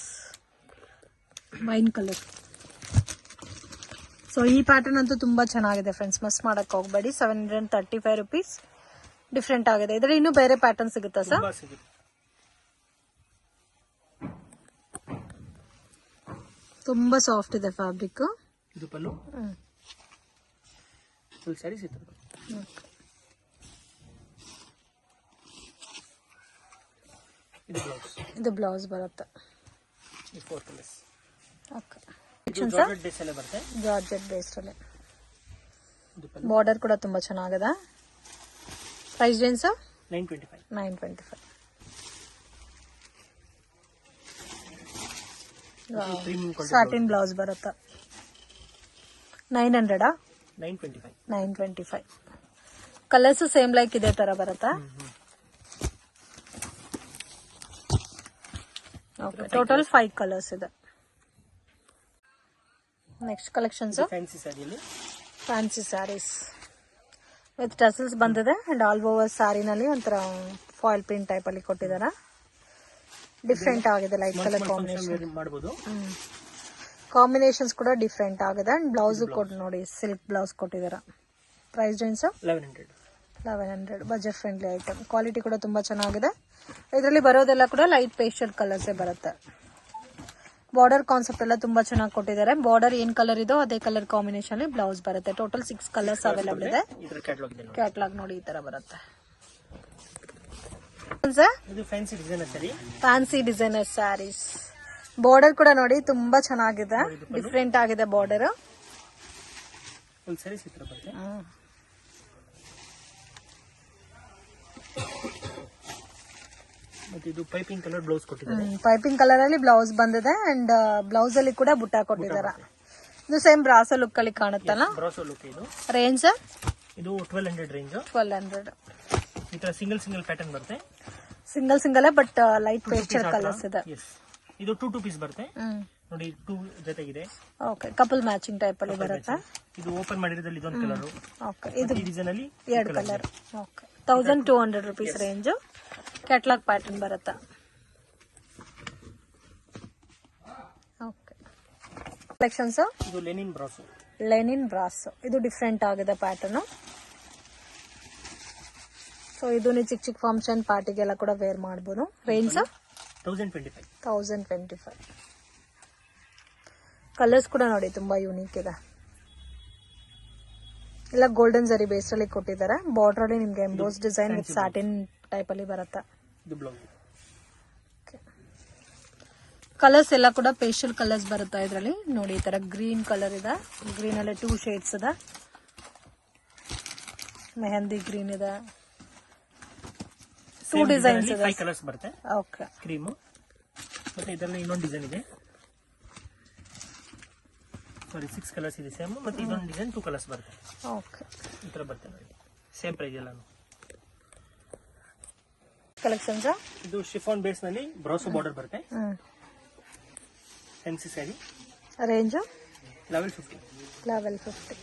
Wine colour. ಸೊ ಈ ಪ್ಯಾಟರ್ನ್ ಅಂತೂ ತುಂಬಾ ಚೆನ್ನಾಗಿದೆ ಫ್ರೆಂಡ್ಸ್. ಮಿಸ್ ಮಾಡಕ್ ಹೋಗ್ಬೇಡಿ. 735 ರುಪೀಸ್. ಡಿಫ್ರೆಂಟ್ ಆಗಿದೆ. ಇದರಲ್ಲಿ ಇನ್ನೂ ಬೇರೆ ಪ್ಯಾಟರ್ನ್ ಸಿಗುತ್ತಾ ಸರ್? ತುಂಬಾ ಸಾಫ್ಟ್ ಇದೆ ಫ್ಯಾಬ್ರಿಕ್. ಇದು ಪಲ್ಲು. ಫುಲ್ ಸ್ಯಾರೀಸ್ ಈ ತರ. ಇದು ಬ್ಲೌಸ್ ಬರುತ್ತೆ. 4 ಕಲರ್ಸ್. ಓಕೆ. ಜಾರ್ಜೆಟ್ ಬೇಸ್ ಅಲ್ಲಿ ಬರುತ್ತೆ. ಜಾರ್ಜೆಟ್ ಬೇಸ್ ಅಲ್ಲಿ. ಬಾರ್ಡರ್ ಕೂಡ ತುಂಬಾ ಚೆನ್ನಾಗಿದೆ. Price range 925. ಸಾಟಿನ್ ಬ್ಲೌಸ್ ಬರುತ್ತೆ. 900. 925. ಕಲರ್ಸ್ ಸೇಮ್ ಲೈಕ್ ಇದೇ ತರ ಬರುತ್ತಾ? ಓಕೆ. ಟೋಟಲ್ 5 ಕಲರ್ಸ್ ಇದೆ. Next collections. Fancy sarees with tassels ಬಂದಿದೆ ಅಂಡ್ ಆಲ್ ಓವರ್ ಸ್ಯಾರಿನಲ್ಲಿ ಒಂಥರ ಫಾಯಿಲ್ ಪ್ರಿಂಟ್ ಟೈಪ್ ಅಲ್ಲಿ ಕೊಟ್ಟಿದ್ದಾರೆ. ಡಿಫ್ರೆಂಟ್ ಆಗಿದೆ. ಲೈಟ್ ಕಲರ್ ಕಾಂಬಿನೇಷನ್ಸ್ ಕೂಡ ಡಿಫ್ರೆಂಟ್ ಆಗಿದೆ. ಅಂಡ್ ಬ್ಲೌಸ್ ಕೊಟ್ಟು ನೋಡಿ ಸಿಲ್ಕ್ ಬ್ಲೌಸ್ ಕೊಟ್ಟಿದ್ದಾರೆ. Price range 1100. Budget friendly item. Quality ಕೂಡ ತುಂಬಾ ಚೆನ್ನಾಗಿದೆ. ಇದರಲ್ಲಿ ಬರೋದೆಲ್ಲ ಕೂಡ ಲೈಟ್ ಪೇಸ್ಟಲ್ ಕಲರ್ಸ್ ಬರುತ್ತೆ. ಬಾರ್ಡರ್ ಕಾನ್ಸೆಪ್ಟ್ ಎಲ್ಲ ತುಂಬಾ ಚೆನ್ನಾಗಿ ಕೊಟ್ಟಿದ್ದಾರೆ. ಬಾರ್ಡರ್ ಏನ್ ಕಲರ್ ಇದೋ ಅದೇ ಕಲರ್ ಕಾಂಬಿನೇಷನ್ ಅಲ್ಲಿ ಬ್ಲೌಸ್ ಬರುತ್ತೆ. ಟೋಟಲ್ 6 ಕಲರ್ಸ್ ಅವೈಲೇಬಲ್ ಇದೆ. ಕ್ಯಾಟಲಾಗ್ ನೋಡಿ ಈ ತರ ಬರುತ್ತೆ. ಸರ್ ಇದು fancy designer saree. Fancy designer sarees. Border ಕೂಡ ನೋಡಿ ತುಂಬಾ ಚೆನ್ನಾಗಿದೆ, ಡಿಫ್ರೆಂಟ್ ಆಗಿದೆ ಬಾರ್ಡರ್. ಫುಲ್ ಸ್ಯಾರೀಸ್ ಈ ತರ ಬರುತ್ತೆ. ಮತ್ತೆ ಇದು ಪೈಪಿಂಗ್ ಕಲರ್ ಬ್ಲೌಸ್ ಕೊಟ್ಟಿದ್ದಾರೆ. ಪೈಪಿಂಗ್ ಕಲರ್ ಅಲ್ಲಿ ಬ್ಲೌಸ್ ಬಂದಿದೆ ಅಂಡ್ ಬ್ಲೌಸ್ ಅಲ್ಲಿ ಕೂಡ ಬುಟ್ಟ ಕೊಟ್ಟಿದ್ದಾರೆ. ಇದು ಸೇಮ್ ಬ್ರಾಸೋ ಲುಕ್ ಅಲ್ಲಿ ಕಾಣುತ್ತಲ್ಲ. ಬ್ರಾಸೋ ಲುಕ್ ಇದು. ರೇಂಜ್ ಇದು 1200 ರೇಂಜ್. 1200. ಈ ತರ ಸಿಂಗಲ್ ಪ್ಯಾಟರ್ನ್ ಬರುತ್ತೆ. Single but light pastel colours ಇದೆ. ಇದು 2 ಪೀಸ್ ಬರುತ್ತೆ ನೋಡಿ, 2 ಜೊತೆಗಿದೆ. ಓಕೆ, ಕಪಲ್ ಮ್ಯಾಚಿಂಗ್ ಟೈಪ್ ಅಲ್ಲಿ ಬರುತ್ತೆ. ಇದು ಓಪನ್ ಮಾಡಿರೋದ್ರಲ್ಲಿ ಇದೊಂದು ಕಲರ್. ಓಕೆ, ಇದು ಈ ಡಿಸೈನ್ ಅಲ್ಲಿ ಎರಡು colour. Okay, 1200 rupees range. Catalogue pattern ಬರುತ್ತೆ. Okay, collections. ಇದು ಲೆನಿನ್ ಬ್ರಾಸೋ. ಲೆನಿನ್ ಬ್ರಾಸೋ ಇದು ಡಿಫ್ರೆಂಟ್ ಆಗಿದೆ ಪ್ಯಾಟರ್ನ್. ಸೊ ಇದು ನೀವು ಚಿಕ್ಕ ಫಂಕ್ಷನ್ ಪಾರ್ಟಿಗೆಲ್ಲ ಕೂಡ ವೇರ್ ಮಾಡಬಹುದು. ರೇಂಜ್ 1025. 1025. ಕಲರ್ಸ್ ಕೂಡ ನೋಡಿ ತುಂಬಾ ಯೂನಿಕ್ ಇದೆ. ಎಲ್ಲ ಗೋಲ್ಡನ್ ಜರಿ ಬೇಸ್ ಅಲ್ಲಿ ಕೊಟ್ಟಿದ್ದಾರೆ. ಬಾರ್ಡರ್ ಅಲ್ಲಿ ನಿಮ್ಗೆ emboss design with satin type ಅಲ್ಲಿ ಬರುತ್ತೆ. ಇದು ಬ್ಲೌಸ್. ಕಲರ್ಸ್ ಎಲ್ಲ ಕೂಡ ಪೇಸ್ಟಲ್ ಕಲರ್ಸ್ ಬರುತ್ತೆ ಇದರಲ್ಲಿ. ನೋಡಿ ಈ ತರ ಗ್ರೀನ್ ಕಲರ್ ಇದೆ, ಗ್ರೀನ್ ಅಲ್ಲಿ 2 ಶೇಡ್ಸ್ ಇದೆ, ಮೆಹಂದಿ ಗ್ರೀನ್ ಇದೆ, 2 ಡಿಸೈನ್ಸ್ ಇದೆ. 5 ಕಲರ್ಸ್ ಬರುತ್ತೆ. Okay, cream. ಮತ್ತೆ ಇದರಲ್ಲಿ ಇನ್ನೊಂದು ಡಿಸೈನ್ ಇದೆ. ಸಾರಿ 6 ಕಲರ್ಸ್ ಇದೆ ಸೇಮ್. ಮತ್ತೆ ಇದೊಂದು ಡಿಸೈನ್ 2 ಕಲರ್ಸ್ ಬರುತ್ತೆ. ಓಕೆ, ಈ ತರ ಬರುತ್ತೆ ನೋಡಿ. ಸೇಮ್ ಪ್ರೈಸ್ ಎಲ್ಲ. ಕಲೆಕ್ಷನ್ಸ್. ಇದು ಶಿಫಾನ್ ಬೇಸ್ ನಲ್ಲಿ ಬ್ರಾಸೋ ಬಾರ್ಡರ್ ಬರುತ್ತೆ. Fancy saree. Range 1150. 1150.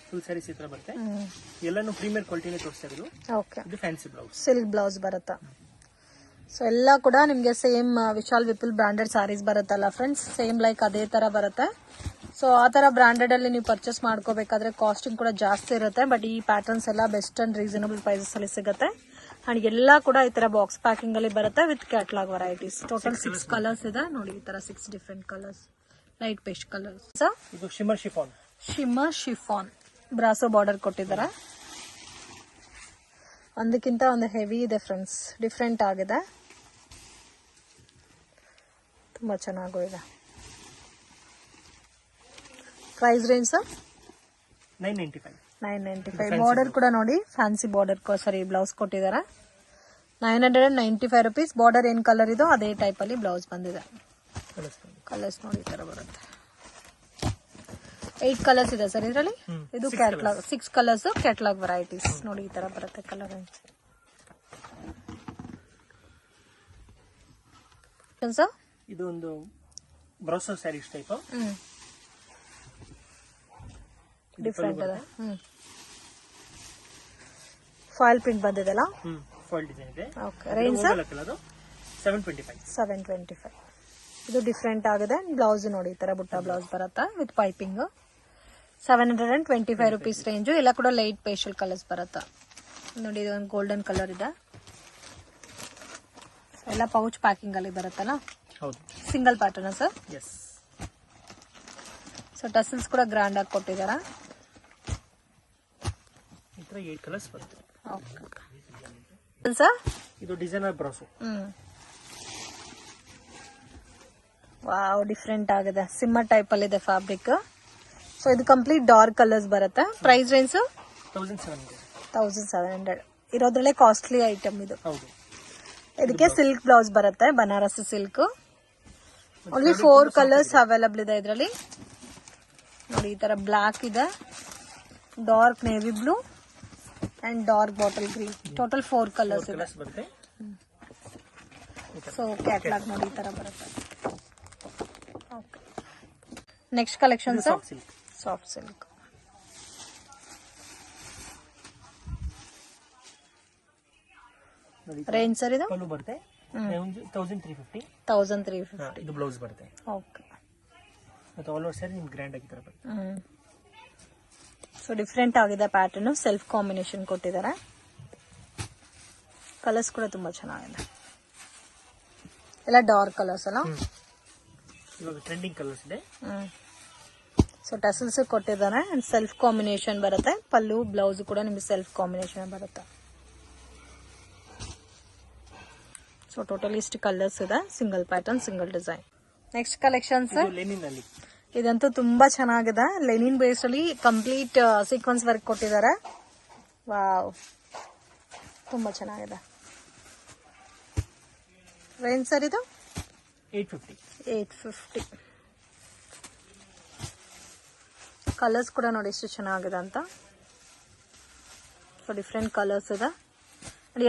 Full sarees ಈ ತರ ಬರುತ್ತೆ. ಎಲ್ಲಾನು ಪ್ರೀಮಿಯರ್ ಕ್ವಾಲಿಟಿನೇ ತೋರಿಸ್ತಾ ಇರೋದು. ಓಕೆ, ಇದು ಫ್ಯಾನ್ಸಿ ಬ್ಲೌಸ್. ಸಿಲ್ಕ್ ಬ್ಲೌಸ್ ಬರುತ್ತೆ. ಸೊ ಎಲ್ಲ ಕೂಡ ನಿಮ್ಗೆ ಸೇಮ್ ವಿಶಾಲ್ ವಿಪುಲ್ ಬ್ರಾಂಡೆಡ್ ಸ್ಯಾರೀಸ್ ಬರುತ್ತಲ್ಲ ಫ್ರೆಂಡ್ಸ್, ಸೇಮ್ ಲೈಕ್ ಅದೇ ತರ ಬರುತ್ತೆ. ಸೊ ಆ ತರ ಬ್ರಾಂಡೆಡ್ ಅಲ್ಲಿ ನೀವು ಪರ್ಚೇಸ್ ಮಾಡ್ಕೋಬೇಕಾದ್ರೆ ಕಾಸ್ಟಿಂಗ್ ಕೂಡ ಜಾಸ್ತಿ ಇರುತ್ತೆ. ಬಟ್ ಈ ಪ್ಯಾಟರ್ನ್ಸ್ ಎಲ್ಲ ಬೆಸ್ಟ್ ಅಂಡ್ ರೀಸನಬಲ್ ಪ್ರೈಸಸ್ ಅಲ್ಲಿ ಸಿಗುತ್ತೆ. ಅಂಡ್ ಎಲ್ಲ ಕೂಡ ಈ ತರ ಬಾಕ್ಸ್ ಪ್ಯಾಕಿಂಗ್ ಅಲ್ಲಿ ಬರುತ್ತೆ with catalogue varieties. Total 6 colours ಇದೆ ನೋಡಿ. ಈ ತರ 6 different colours, light pastel colours. ಇದು shimmer chiffon. Shimmer chiffon brasso border ಕೊಟ್ಟಿದ್ದಾರೆ. ಒಂದಕ್ಕಿಂತ ಒಂದು ಹೆವಿ ಇದೆ ಫ್ರೆಂಡ್ಸ್, ಡಿಫ್ರೆಂಟ್ ಆಗಿದೆ, ತುಂಬಾ ಚೆನ್ನಾಗೂ ಇದೆ. Price range 995. 995. ಬಾರ್ಡರ್ ಕೂಡ ನೋಡಿ ಫ್ಯಾನ್ಸಿ ಬಾರ್ಡರ್ ಸರಿ ಬ್ಲೌಸ್ ಕೊಟ್ಟಿದ್ದಾರೆ. 995 rupees. ಬಾರ್ಡರ್ ಏನ್ ಕಲರ್ ಇದೋ ಅದೇ ಟೈಪ್ ಅಲ್ಲಿ ಬ್ಲೌಸ್ ಬಂದಿದೆ. ಕಲರ್ಸ್ ನೋಡಿ ಈ ತರ ಬರುತ್ತೆ. 8 ಕಲರ್ಸ್ ಇದೆ ಸರ್ ಇದರಲ್ಲಿ. ಇದು ಕ್ಯಾಟಲಾಗ್ 6 ಕಲರ್ಸ್ ಕ್ಯಾಟಲಾಗ್ ವೆರೈಟೀಸ್ ನೋಡಿ ಈ ತರ ಬರುತ್ತೆ ಕಲರ್ ರೇಂಜ್. ಇದು ಒಂದು ಬ್ರಾಸೋ ಸ್ಯಾರೀಸ್ ಟೈಪ್. ಡಿಫ್ರೆಂಟ್ ಇದೆ. ಫಾಯಿಲ್ ಪ್ರಿಂಟ್ ಬಂದಿದೆಲ್ಲ. ಫಾಯಿಲ್ ಡಿಸೈನ್ ಇದೆ. Okay, range 725. 725. ಇದು ಡಿಫ್ರೆಂಟ್ ಆಗಿದೆ. ಬ್ಲೌಸ್ ನೋಡಿ ಈ ತರ ಬುಟ್ಟ ಬ್ಲೌಸ್ ಬರುತ್ತೆ ವಿತ್ ಪೈಪಿಂಗ್. 725 rupees range. ಎಲ್ಲ ಕೂಡ ಲೈಟ್ ಪೇಸ್ಟಲ್ ಕಲರ್ಸ್ ಬರುತ್ತೆ ನೋಡಿ. ಇದು ಒಂದು ಗೋಲ್ಡನ್ ಕಲರ್ ಇದೆ. ಎಲ್ಲ ಪೌಚ್ ಪ್ಯಾಕಿಂಗ್ ಅಲ್ಲಿ ಬರುತ್ತಲ್ಲ. ಹೌದು, single pattern sir. Yes. So tassels ಕೂಡ ಗ್ರ್ಯಾಂಡ್ ಆಗಿ ಕೊಟ್ಟಿದ್ದಾರೆ. ಈ ತರ 8 ಕಲರ್ಸ್ ಬರುತ್ತೆ. Okay sir. ಇದು ಡಿಸೈನರ್ ಬ್ರಾಸೋ. ವಾವ್, ಡಿಫ್ರೆಂಟ್ ಆಗಿದೆ. ಸಿಮ್ಮರ್ ಟೈಪ್ ಅಲ್ಲಿ ಇದೆ ಫ್ಯಾಬ್ರಿಕ್. ಸೊ ಇದು ಕಂಪ್ಲೀಟ್ ಡಾರ್ಕ್ ಕಲರ್ಸ್ ಬರುತ್ತೆ. Price range 1700. 1700 ಇರೋದ್ರಲ್ಲೇ ಕಾಸ್ಟ್ಲಿ ಐಟಮ್ ಇದು. ಹೌದು. ಇದಕ್ಕೆ ಸಿಲ್ಕ್ ಬ್ಲೌಸ್ ಬರುತ್ತೆ, Banarasi silk. Only 4 colours available ಇದೆ ಇದರಲ್ಲಿ ನೋಡಿ. ಈ ತರ ಬ್ಲಾಕ್ ಇದೆ, dark navy blue and dark bottle green. Total 4 colours ಇದೆ. ಸೊ ಕ್ಯಾಟಲಾಗ್ ನೋಡಿ ಈ ತರ ಬರುತ್ತೆ. Okay, next collection soft silk. Range sir ಇದು ಪಲ್ಲು ಬರುತ್ತೆ 1350. 1350. ಇದು ಬ್ಲೌಸ್ ಬರುತ್ತೆ. ಓಕೆ, ಮತ್ತೆ ಆಲ್ ಓವರ್ ಸ್ಯಾರಿ ನಿಮ್ಗೆ ಗ್ರ್ಯಾಂಡ್ ಆಗಿತರ ಬರುತ್ತೆ. ಸೊ ಡಿಫ್ರೆಂಟ್ ಆಗಿದೆ ಪ್ಯಾಟರ್ನ್. ಸೆಲ್ಫ್ ಕಾಂಬಿನೇಷನ್ ಕೊಟ್ಟಿದ್ದಾರೆ. ಕಲರ್ಸ್ ಕೂಡ ತುಂಬಾ ಚೆನ್ನಾಗಿದೆ. ಎಲ್ಲ ಡಾರ್ಕ್ ಕಲರ್ಸ್ ಅಲ್ಲ. ಇವಾಗ ಟ್ರೆಂಡಿಂಗ್ ಕಲರ್ಸ್ ಇದೆ. ಸೊ ಟಸಲ್ಸ್ ಕೊಟ್ಟಿದ್ದಾರೆ ಅಂಡ್ ಸೆಲ್ಫ್ ಕಾಂಬಿನೇಷನ್ ಬರುತ್ತೆ. ಪಲ್ಲು ಬ್ಲೌಸ್ ಕೂಡ ನಿಮ್ಗೆ ಸೆಲ್ಫ್ ಕಾಂಬಿನೇಷನ್ ಬರುತ್ತೆ. ಸೊ ಟೋಟಲಿ ಇಷ್ಟು ಕಲರ್ಸ್ ಇದೆ, single pattern single design. Next collections Lenin ಅಲ್ಲಿ ಇದಂತೂ ತುಂಬಾ ಚೆನ್ನಾಗಿದೆ. ಲೆನಿನ್ ಬೇಸ್ ಅಲ್ಲಿ ಕಂಪ್ಲೀಟ್ ಸೀಕ್ವೆನ್ಸ್ ವರ್ಕ್ ಕೊಟ್ಟಿದ್ದಾರೆ. ವಾವ್, ತುಂಬಾ ಚೆನ್ನಾಗಿದೆ. ರೇಂಜ್ ಸರ್ ಇದು 850. ಕಲರ್ಸ್ ಕೂಡ ನೋಡಿ ಎಷ್ಟು ಚೆನ್ನಾಗಿದೆ ಅಂತ. ಸೊ ಡಿಫ್ರೆಂಟ್ ಕಲರ್ಸ್ ಇದೆ.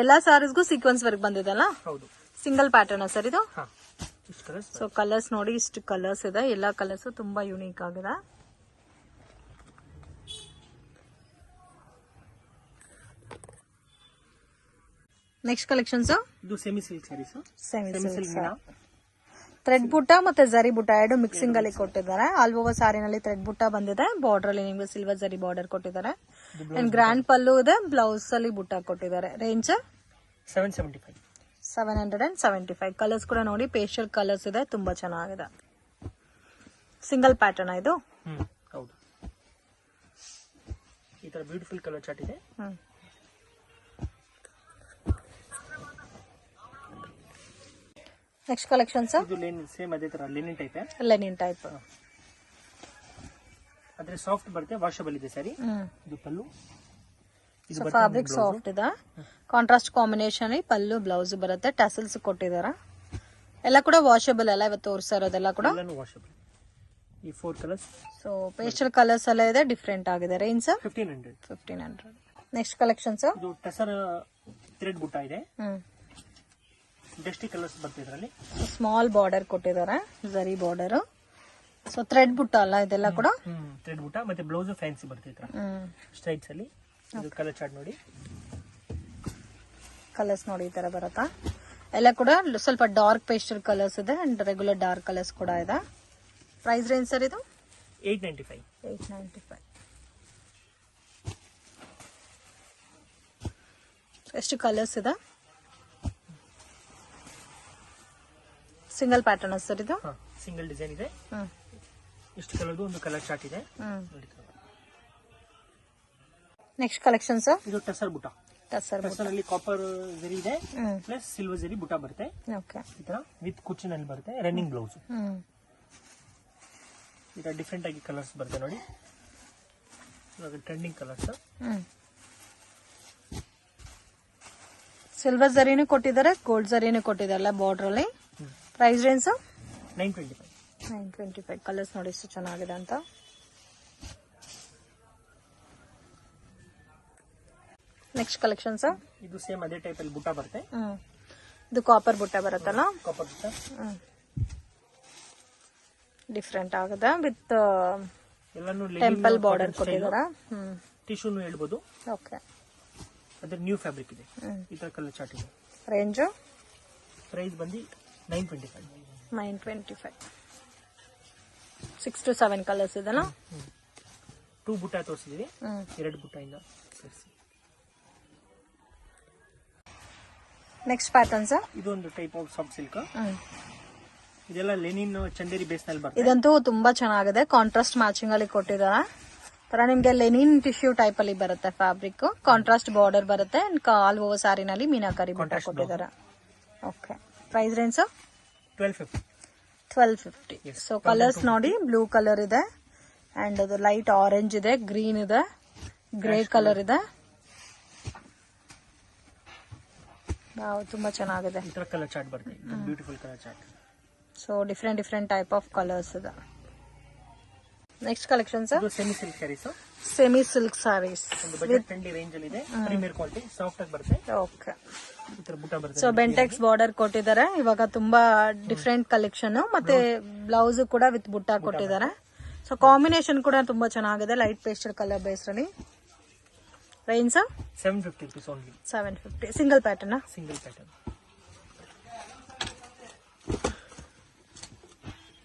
ಎಲ್ಲಾ ಸ್ಯಾರೀಸ್ಗೂ ಸೀಕ್ವೆನ್ಸ್ ವರ್ಕ್ ಬಂದಿದೆಲ್ಲ. ಹೌದು, ಸಿಂಗಲ್ ಪ್ಯಾಟರ್ನ್ ಸರ್ ಇದು. ಇಷ್ಟು ಕಲರ್ಸ್. ಸೊ ಕಲರ್ಸ್ ನೋಡಿ ಇಷ್ಟು ಕಲರ್ಸ್ ಇದೆ. ಎಲ್ಲಾ ಕಲರ್ಸ್ ತುಂಬಾ ಯೂನಿಕ್ ಆಗಿದೆ. ನೆಕ್ಸ್ಟ್ ಕಲೆಕ್ಷನ್ಸ್ ಇದು semi silk saris. Semi silk thread butta ಮತ್ತೆ ಜರಿ ಬುಟ್ಟ ಎರಡು ಮಿಕ್ಸಿಂಗ್ ಅಲ್ಲಿ ಕೊಟ್ಟಿದ್ದಾರೆ. ಆಲ್ ಓವರ್ ಸಾರಿನಲ್ಲಿ ಥ್ರೆಡ್ ಬುಟ್ಟ ಬಂದಿದೆ. ಬಾರ್ಡರ್ ಅಲ್ಲಿ ನಿಮ್ಗೆ ಸಿಲ್ವರ್ ಜರಿ ಬಾರ್ಡರ್ ಕೊಟ್ಟಿದ್ದಾರೆ. ಅಂಡ್ ಗ್ರ್ಯಾಂಡ್ ಪಲ್ಲು ಇದೆ. ಬ್ಲೌಸ್ ಅಲ್ಲಿ ಬುಟ್ಟ ಕೊಟ್ಟಿದ್ದಾರೆ. ರೇಂಜ್ 775. ಕಲರ್ಸ್ ಕೂಡ ನೋಡಿ ಪೇಸ್ಟಲ್ ಕಲರ್ಸ್ ಇದೆ, ತುಂಬಾ ಚೆನ್ನಾಗಿದೆ. ಸಿಂಗಲ್ ಪ್ಯಾಟರ್ನ್ ಇದು. ಹೌದು, ಈ ತರ ಬ್ಯೂಟಿಫುಲ್ ಕಲರ್ ಚಾರ್ಟ್ ಇದೆ. ನೆಕ್ಸ್ಟ್ ಕಲೆಕ್ಷನ್ಸ್ ಇದು ಲೆನಿನ್, ಸೇಮ್ ಅದೇ ತರ ಲೆನಿನ್ ಟೈಪ್. ಲೆನಿನ್ ಟೈಪ್ ಆದ್ರೆ ಸಾಫ್ಟ್ ಬರುತ್ತೆ, ವಾಷಬಲ್ ಇದೆ ಸ್ಯಾರಿ. ಇದು ಪಲ್ಲು. ಫ್ಯಾಬ್ರಿಕ್ ಸಾಫ್ಟ್ ಇದೆ. ಕಾಂಟ್ರಾಸ್ಟ್ ಕಾಂಬಿನೇಷನ್ ಪಲ್ಲು ಬ್ಲೌಸ್ ಬರುತ್ತೆ. ಟಸಲ್ಸ್ ಕೊಟ್ಟಿದ್ದಾರೆ. ಎಲ್ಲ ಕೂಡ ವಾಷಬಲ್ ಅಲ್ಲ ಇವತ್ತು ತೋರಿಸ್ತಾ ಇರೋದೆಲ್ಲ ಕೂಡ ವಾಷಬಲ್. ಈ 4 ಕಲರ್ಸ್. ಸೊ ಪೇಸ್ಟಲ್ ಕಲರ್ಸ್ ಎಲ್ಲ ಇದೆ, ಡಿಫ್ರೆಂಟ್ ಆಗಿದೆ. ರೇಂಜ್ 1500. ನೆಕ್ಸ್ಟ್ ಕಲೆಕ್ಷನ್ಸ್ ಇದು ಟಸರ್ ಥ್ರೆಡ್ ಬುಟ್ಟ ಇದೆ. ಡಸ್ಟಿ ಕಲರ್ಸ್ ಬರುತ್ತೆ ಇದರಲ್ಲಿ. ಸ್ಮಾಲ್ ಬಾರ್ಡರ್ ಕೊಟ್ಟಿದ್ದಾರೆ, ಜರಿ ಬಾರ್ಡರ್. ಸೊ ಥ್ರೆಡ್ ಬುಟ್ಟ ಅಲ್ಲ ಇದೆಲ್ಲ ಕೂಡ. ಥ್ರೆಡ್ ಬುಟ್ಟ ಮತ್ತೆ ಬ್ಲೌಸ್ ಫ್ಯಾನ್ಸಿ ಬರುತ್ತೆ ಈ ತರ ಸ್ಟ್ರೈಟ್ಸ್ ಅಲ್ಲಿ. ಇದು ಕಲರ್ ಚಾರ್ಟ್ ನೋಡಿ. ಕಲರ್ಸ್ ನೋಡಿ ಈ ತರ ಬರುತ್ತಾ. ಎಲ್ಲ ಕೂಡ ಸ್ವಲ್ಪ ಡಾರ್ಕ್ ಪೇಸ್ಟಲ್ ಕಲರ್ಸ್ ಇದೆ ಅಂಡ್ ರೆಗ್ಯುಲರ್ ಡಾರ್ಕ್ ಕಲರ್ಸ್ ಕೂಡ ಇದೆ. ಪ್ರೈಸ್ ರೇಂಜ್ ಸರ್ ಇದು 895. ಎಷ್ಟು ಕಲರ್ಸ್ ಇದೆ? ಸಿಂಗಲ್ ಪ್ಯಾಟರ್ನ್ ಸರ್ ಇದು. ಸಿಂಗಲ್ ಡಿಸೈನ್ ಇದೆ. ಇಷ್ಟು ಕಲರ್ದು ಒಂದು ಕಲರ್ ಚಾರ್ಟ್ ಇದೆ. ನೆಕ್ಸ್ಟ್ ಕಲೆಕ್ಷನ್ ಸರ್ ಇದು ಟಸರ್ ಬುಟ್ಟ. ಟಸರ್ ಅಲ್ಲಿ ಕಾಪರ್ ಜರಿ ಇದೆ ಪ್ಲಸ್ ಸಿಲ್ವರ್ ಜರಿ ಬುಟ್ಟ ಬರುತ್ತೆ. ಓಕೆ, ಈ ತರ ವಿತ್ ಕುಚ್ಚಿನಲ್ಲಿ ಬರುತ್ತೆ. Running blouse. ಈ ತರ ಡಿಫ್ರೆಂಟ್ ಆಗಿ ಕಲರ್ಸ್ ಬರುತ್ತೆ ನೋಡಿ. ಇವಾಗ ಟ್ರೆಂಡಿಂಗ್ ಕಲರ್ಸ್. ಸಿಲ್ವರ್ ಜರಿನೂ ಕೊಟ್ಟಿದ್ದಾರೆ, ಗೋಲ್ಡ್ ಜರಿನೂ ಕೊಟ್ಟಿದ್ದಾರೆ ಬಾರ್ಡರ್ ಅಲ್ಲಿ. Price range 925. ಕಲರ್ಸ್ ನೋಡಿ ಎಷ್ಟು ಚೆನ್ನಾಗಿದೆ ಅಂತ. ನೆಕ್ಸ್ಟ್ ಕಲೆಕ್ಷನ್ ಸರ್ ಇದು ಸೇಮ್ ಅದೇ ಟೈಪ್ ಅಲ್ಲಿ ಬುಟ್ಟ ಬರುತ್ತೆ. ಇದು ಕಾಪರ್ ಬುಟ್ಟ ಬರುತ್ತಲ್ಲ. ಕಾಪರ್ ಬುಟ್ಟ ಡಿಫ್ರೆಂಟ್ ಆಗಿದೆ ವಿತ್ ಎಲ್ಲಾನು ಟೆಂಪಲ್ ಬಾರ್ಡರ್ ಕೊಟ್ಟಿದ್ದಾರೆ. ಟಿಶ್ಯೂನು ಹೇಳ್ಬೋದು. ಓಕೆ, ಅದ್ರ ನ್ಯೂ ಫ್ಯಾಬ್ರಿಕ್ ಇದೆ. ಈ ತರ ಕಲರ್ ಚಾರ್ಟ್ ಇದೆ. ರೇಂಜ್ ಪ್ರೈಸ್ ಬಂದು 925. 6 to 7 ಕಲರ್ಸ್ ಇದೆಲ್ಲ. 2 ಬುಟ್ಟ ತೋರಿಸಿದೀವಿ, 2 ಬುಟ್ಟ ಇಂದ ಸೇರಿಸಿ. ನೆಕ್ಸ್ಟ್ ಪ್ಯಾಟರ್ನ್ ಸರ್ ಇದು ಒಂದು ಟೈಪ್ ಆಫ್ ಸಾಫ್ಟ್ ಸಿಲ್ಕ್. ಇದೆಲ್ಲ ಲೆನಿನ್ ಚಂದೇರಿ ಬೇಸ್ ನಲ್ಲಿ ಬರುತ್ತೆ. ಇದಂತೂ ತುಂಬಾ ಚೆನ್ನಾಗಿದೆ. ಕಾಂಟ್ರಾಸ್ಟ್ ಮ್ಯಾಚಿಂಗ್ ಅಲ್ಲಿ ಕೊಟ್ಟಿದ್ದಾರೆ. ತರ ನಿಮ್ಗೆ ಲೆನಿನ್ ಟಿಶ್ಯೂ ಟೈಪ್ ಅಲ್ಲಿ ಬರುತ್ತೆ ಫ್ಯಾಬ್ರಿಕ್. ಕಾಂಟ್ರಾಸ್ಟ್ ಬಾರ್ಡರ್ ಬರುತ್ತೆ. ಆಲ್ ಓವರ್ ಸ್ಯಾರಿನಲ್ಲಿ ಮೀನಾಕರಿ ಬುಟ್ಟ ಕೊಟ್ಟಿದ್ದಾರೆ. Okay, price range 1250. So colours ನೋಡಿ, ಬ್ಲೂ ಕಲರ್ ಇದೆ ಅಂಡ್ ಅದು ಲೈಟ್ ಆರೆಂಜ್ ಇದೆ, ಗ್ರೀನ್ ಇದೆ, ಗ್ರೇ ಕಲರ್ ಇದೆ. ತುಂಬಾ ಚೆನ್ನಾಗಿದೆ. ಈ ತರ ಕಲರ್ ಚಾರ್ಟ್ ಬರುತ್ತೆ. Beautiful colour chart. So different type of colours ಇದೆ. Next collection sir semi silk saris. Semi silk sarees ಒಂದು ಬಜೆಟ್ ಫ್ರೆಂಡ್ಲಿ ರೇಂಜ್ ಅಲ್ಲಿ ಇದೆ. ಪ್ರೀಮಿಯರ್ ಕ್ವಾಲಿಟಿ, ಸಾಫ್ಟ್ ಆಗಿ ಬರುತ್ತೆ. ಓಕೆ, ಈ ತರ ಬುಟ್ಟ ಬರುತ್ತೆ. ಸೊ ಬೆಂಟೆಕ್ಸ್ ಬಾರ್ಡರ್ ಕೊಟ್ಟಿದ್ದಾರೆ. ಇವಾಗ ತುಂಬಾ ಡಿಫ್ರೆಂಟ್ ಕಲೆಕ್ಷನ್. ಮತ್ತೆ ಬ್ಲೌಸ್ ಕೂಡ ವಿತ್ ಬುಟ್ಟ ಕೊಟ್ಟಿದ್ದಾರೆ. ಸೊ ಕಾಂಬಿನೇಷನ್ ಕೂಡ ತುಂಬಾ ಚೆನ್ನಾಗಿದೆ. ಲೈಟ್ ಪೇಸ್ಟಲ್ ಕಲರ್ ಬೇಸ್ ಅಲ್ಲಿ. Range 750 rupees only. 750. Single pattern. Single pattern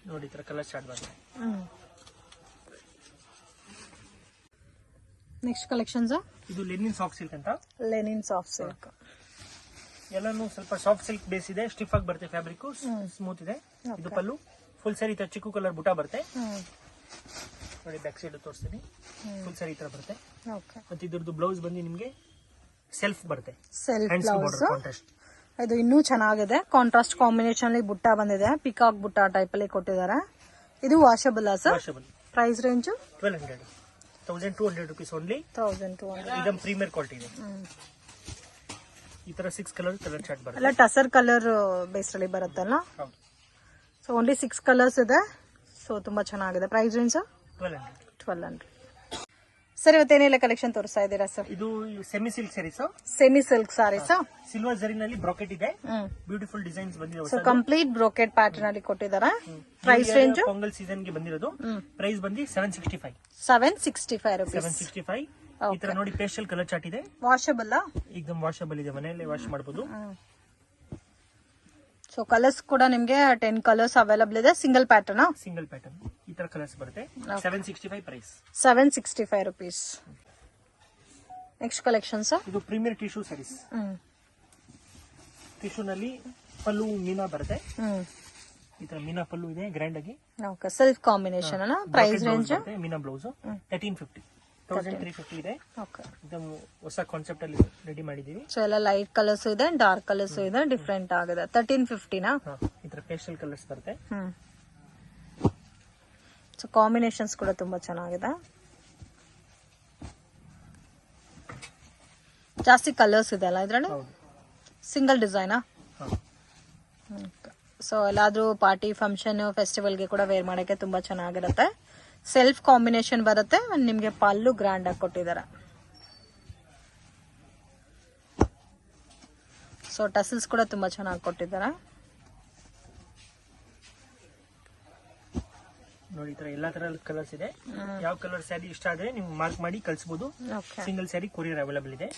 ನೋಡಿ. ಈ ತರ ಕಲರ್ ಚಾರ್ಟ್ ಬರುತ್ತೆ. ನೆಕ್ಸ್ಟ್ ಕಲೆಕ್ಷನ್ಸ್ ಇದು ಲೆನಿನ್ ಸಾಫ್ಟ್ ಸಿಲ್ಕ್ ಅಂತ. ಲೆನಿನ್ ಸಾಫ್ಟ್ ಸಿಲ್ಕ್ ಎಲ್ಲಾನು ಸ್ವಲ್ಪ ಸಾಫ್ಟ್ ಸಿಲ್ಕ್ ಬೇಸ್ ಇದೆ. ಸ್ಟಿಫ್ ಆಗಿ ಬರುತ್ತೆ ಫ್ಯಾಬ್ರಿಕ್, ಸ್ಮೂತ್ ಇದೆ. ಇದು ಪಲ್ಲು. ಫುಲ್ ಸ್ಯಾರಿ ತರ ಚಿಕ್ಕು ಕಲರ್ ಬುಟ್ಟ ಬರುತ್ತೆ ನೋಡಿ. ಬ್ಯಾಕ್ ಸೈಡ್ ತೋರಿಸ್ತೀನಿ. ಫುಲ್ ಸ್ಯಾರಿ ತರ ಬರುತ್ತೆ. ಮತ್ತೆ ಇದ್ರದ್ದು ಬ್ಲೌಸ್ ಬಂದು ನಿಮ್ಗೆ ಸೆಲ್ಫ್ ಬರುತ್ತೆ. ಸೆಲ್ಫ್ ಬ್ಲೌಸ್ ಇದು ಇನ್ನೂ ಚೆನ್ನಾಗಿದೆ. ಕಾಂಟ್ರಾಸ್ಟ್ ಕಾಂಬಿನೇಷನ್ ಅಲ್ಲಿ ಬುಟ್ಟ ಬಂದಿದೆ. ಪಿಕಾಕ್ ಬುಟ್ಟ ಟೈಪ್ ಅಲ್ಲಿ ಕೊಟ್ಟಿದ್ದಾರೆ. ಇದು washable sir. Washable. Price range 1200 rupees only. 1200. ಇದು ಪ್ರೀಮಿಯರ್ ಕ್ವಾಲಿಟಿ ಇದೆ. ಈ ತರ 6 ಕಲರ್ ಚಾರ್ಟ್ ಬರುತ್ತೆ. ಎಲ್ಲ ಟಸರ್ ಕಲರ್ ಬೇಸ್ ಅಲ್ಲಿ ಬರುತ್ತಲ್ಲ. ಹೌದು. ಸೊ ಓನ್ಲಿ 6 ಕಲರ್ಸ್ ಇದೆ. ಸೊ ತುಂಬಾ ಚೆನ್ನಾಗಿದೆ. Price range 1200. ಸರ್ ಇವತ್ತೇನೆಲ್ಲ ಕಲೆಕ್ಷನ್ ತೋರಿಸ್ತಾ ಇದ್ದೀರಾ ಸರ್? ಇದು semi silk saris. Semi silk sarees. Silver ಜರಿನಲ್ಲಿ ಬ್ರಾಕೆಟ್ ಇದೆ. ಬ್ಯೂಟಿಫುಲ್ ಡಿಸೈನ್ಸ್ ಬಂದಿದೆ. ಸೊ ಕಂಪ್ಲೀಟ್ ಬ್ರೋಕೆಟ್ ಪ್ಯಾಟರ್ನ್ ಅಲ್ಲಿ ಕೊಟ್ಟಿದ್ದಾರೆ. ಪ್ರೈಸ್ ರೇಂಜ್ ಪೊಂಗಲ್ ಸೀಸನ್ ಗೆ ಬಂದಿರೋದು. ಪ್ರೈಸ್ ಬಂದು 765. 765 rupees. 765. ಈ ತರ ನೋಡಿ ಪೇಸ್ಟಲ್ ಕಲರ್ ಚಾರ್ಟ್ ಇದೆ. ವಾಷಬಲ್. ಏಕದಮ್ ವಾಷಬಲ್ ಇದೆ. ಮನೆಯಲ್ಲೇ ವಾಶ್ ಮಾಡಬಹುದು. ಸೊ ಕಲರ್ಸ್ ಕೂಡ ನಿಮ್ಗೆ 10 ಕಲರ್ಸ್ ಅವೈಲಬಲ್ ಇದೆ. Single pattern. ಸಿಂಗಲ್ ಪ್ಯಾಟರ್ನ್ ಈ ತರ ಕಲರ್ಸ್ ಬರುತ್ತೆ. 765 price. 765 rupees. Next collection sir. ಇದು ಪ್ರೀಮಿಯರ್ ಟಿಶ್ಯೂ ಸ್ಯಾರೀಸ್. ಟಿಶ್ಯೂ ನಲ್ಲಿ ಪಲ್ಲು ಮೀನಾ ಬರುತ್ತೆ. ಈ ತರ ಮೀನಾ ಪಲ್ಲು ಇದೆ ಗ್ರ್ಯಾಂಡ್ ಆಗಿ. ಓಕೆ ಸೆಲ್ಫ್ ಕಾಂಬಿನೇಷನ್ ಅಲ್ಲ. ಪ್ರೈಸ್ ರೇಂಜ್ ಮೀನಾ ಬ್ಲೌಸ್ 1350. 1350 ಇದೆ. ಓಕೆ. ಇದು ಹೊಸ ಕಾನ್ಸೆಪ್ಟ್ ಅಲ್ಲಿ ರೆಡಿ ಮಾಡಿದೀವಿ. ಸೊ ಎಲ್ಲ ಲೈಟ್ ಕಲರ್ಸ್ ಇದೆ, ಡಾರ್ಕ್ ಕಲರ್ಸ್ ಇದೆ, ಡಿಫ್ರೆಂಟ್ ಆಗಿದೆ. 1350 ನಾ? ಈ ತರ ಪೇಸ್ಟಲ್ ಕಲರ್ಸ್ ಬರುತ್ತೆ. ಸೊ ಕಾಂಬಿನೇಷನ್ಸ್ ಕೂಡ ತುಂಬಾ ಚೆನ್ನಾಗಿದೆ. ಜಾಸ್ತಿ ಕಲರ್ಸ್ ಇದೆ ಅಲ್ಲ ಇದ್ರಲ್ಲಿ? ಸಿಂಗಲ್ ಡಿಸೈನಾ? ಸೊ ಎಲ್ಲಾದ್ರೂ ಪಾರ್ಟಿ ಫಂಕ್ಷನ್ ಫೆಸ್ಟಿವಲ್ಗೆ ಕೂಡ ವೇರ್ ಮಾಡಕ್ಕೆ ತುಂಬಾ ಚೆನ್ನಾಗಿರುತ್ತೆ. ಸೆಲ್ಫ್ ಕಾಂಬಿನೇಷನ್ ಬರುತ್ತೆ. ನಿಮ್ಗೆ ಪಲ್ಲು ಗ್ರ್ಯಾಂಡ್ ಆಗಿ ಕೊಟ್ಟಿದ್ದಾರೆ. ಸೊ ಟಸಲ್ಸ್ ಕೂಡ ತುಂಬಾ ಚೆನ್ನಾಗಿ ಕೊಟ್ಟಿದ್ದಾರೆ. ನೋಡಿ ಈ ತರ ಎಲ್ಲಾ ತರ ಕಲರ್ಸ್ ಇದೆ. ಯಾವ ಕಲರ್ ಸ್ಯಾರಿ ಇಷ್ಟ ಆದ್ರೆ ನೀವು ಮಾರ್ಕ್ ಮಾಡಿ ಕಳಿಸಬಹುದು. ಸಿಂಗಲ್ ಸ್ಯಾರಿ ಕೊರಿಯರ್ ಅವೈಲೇಬಲ್ ಇದೆ.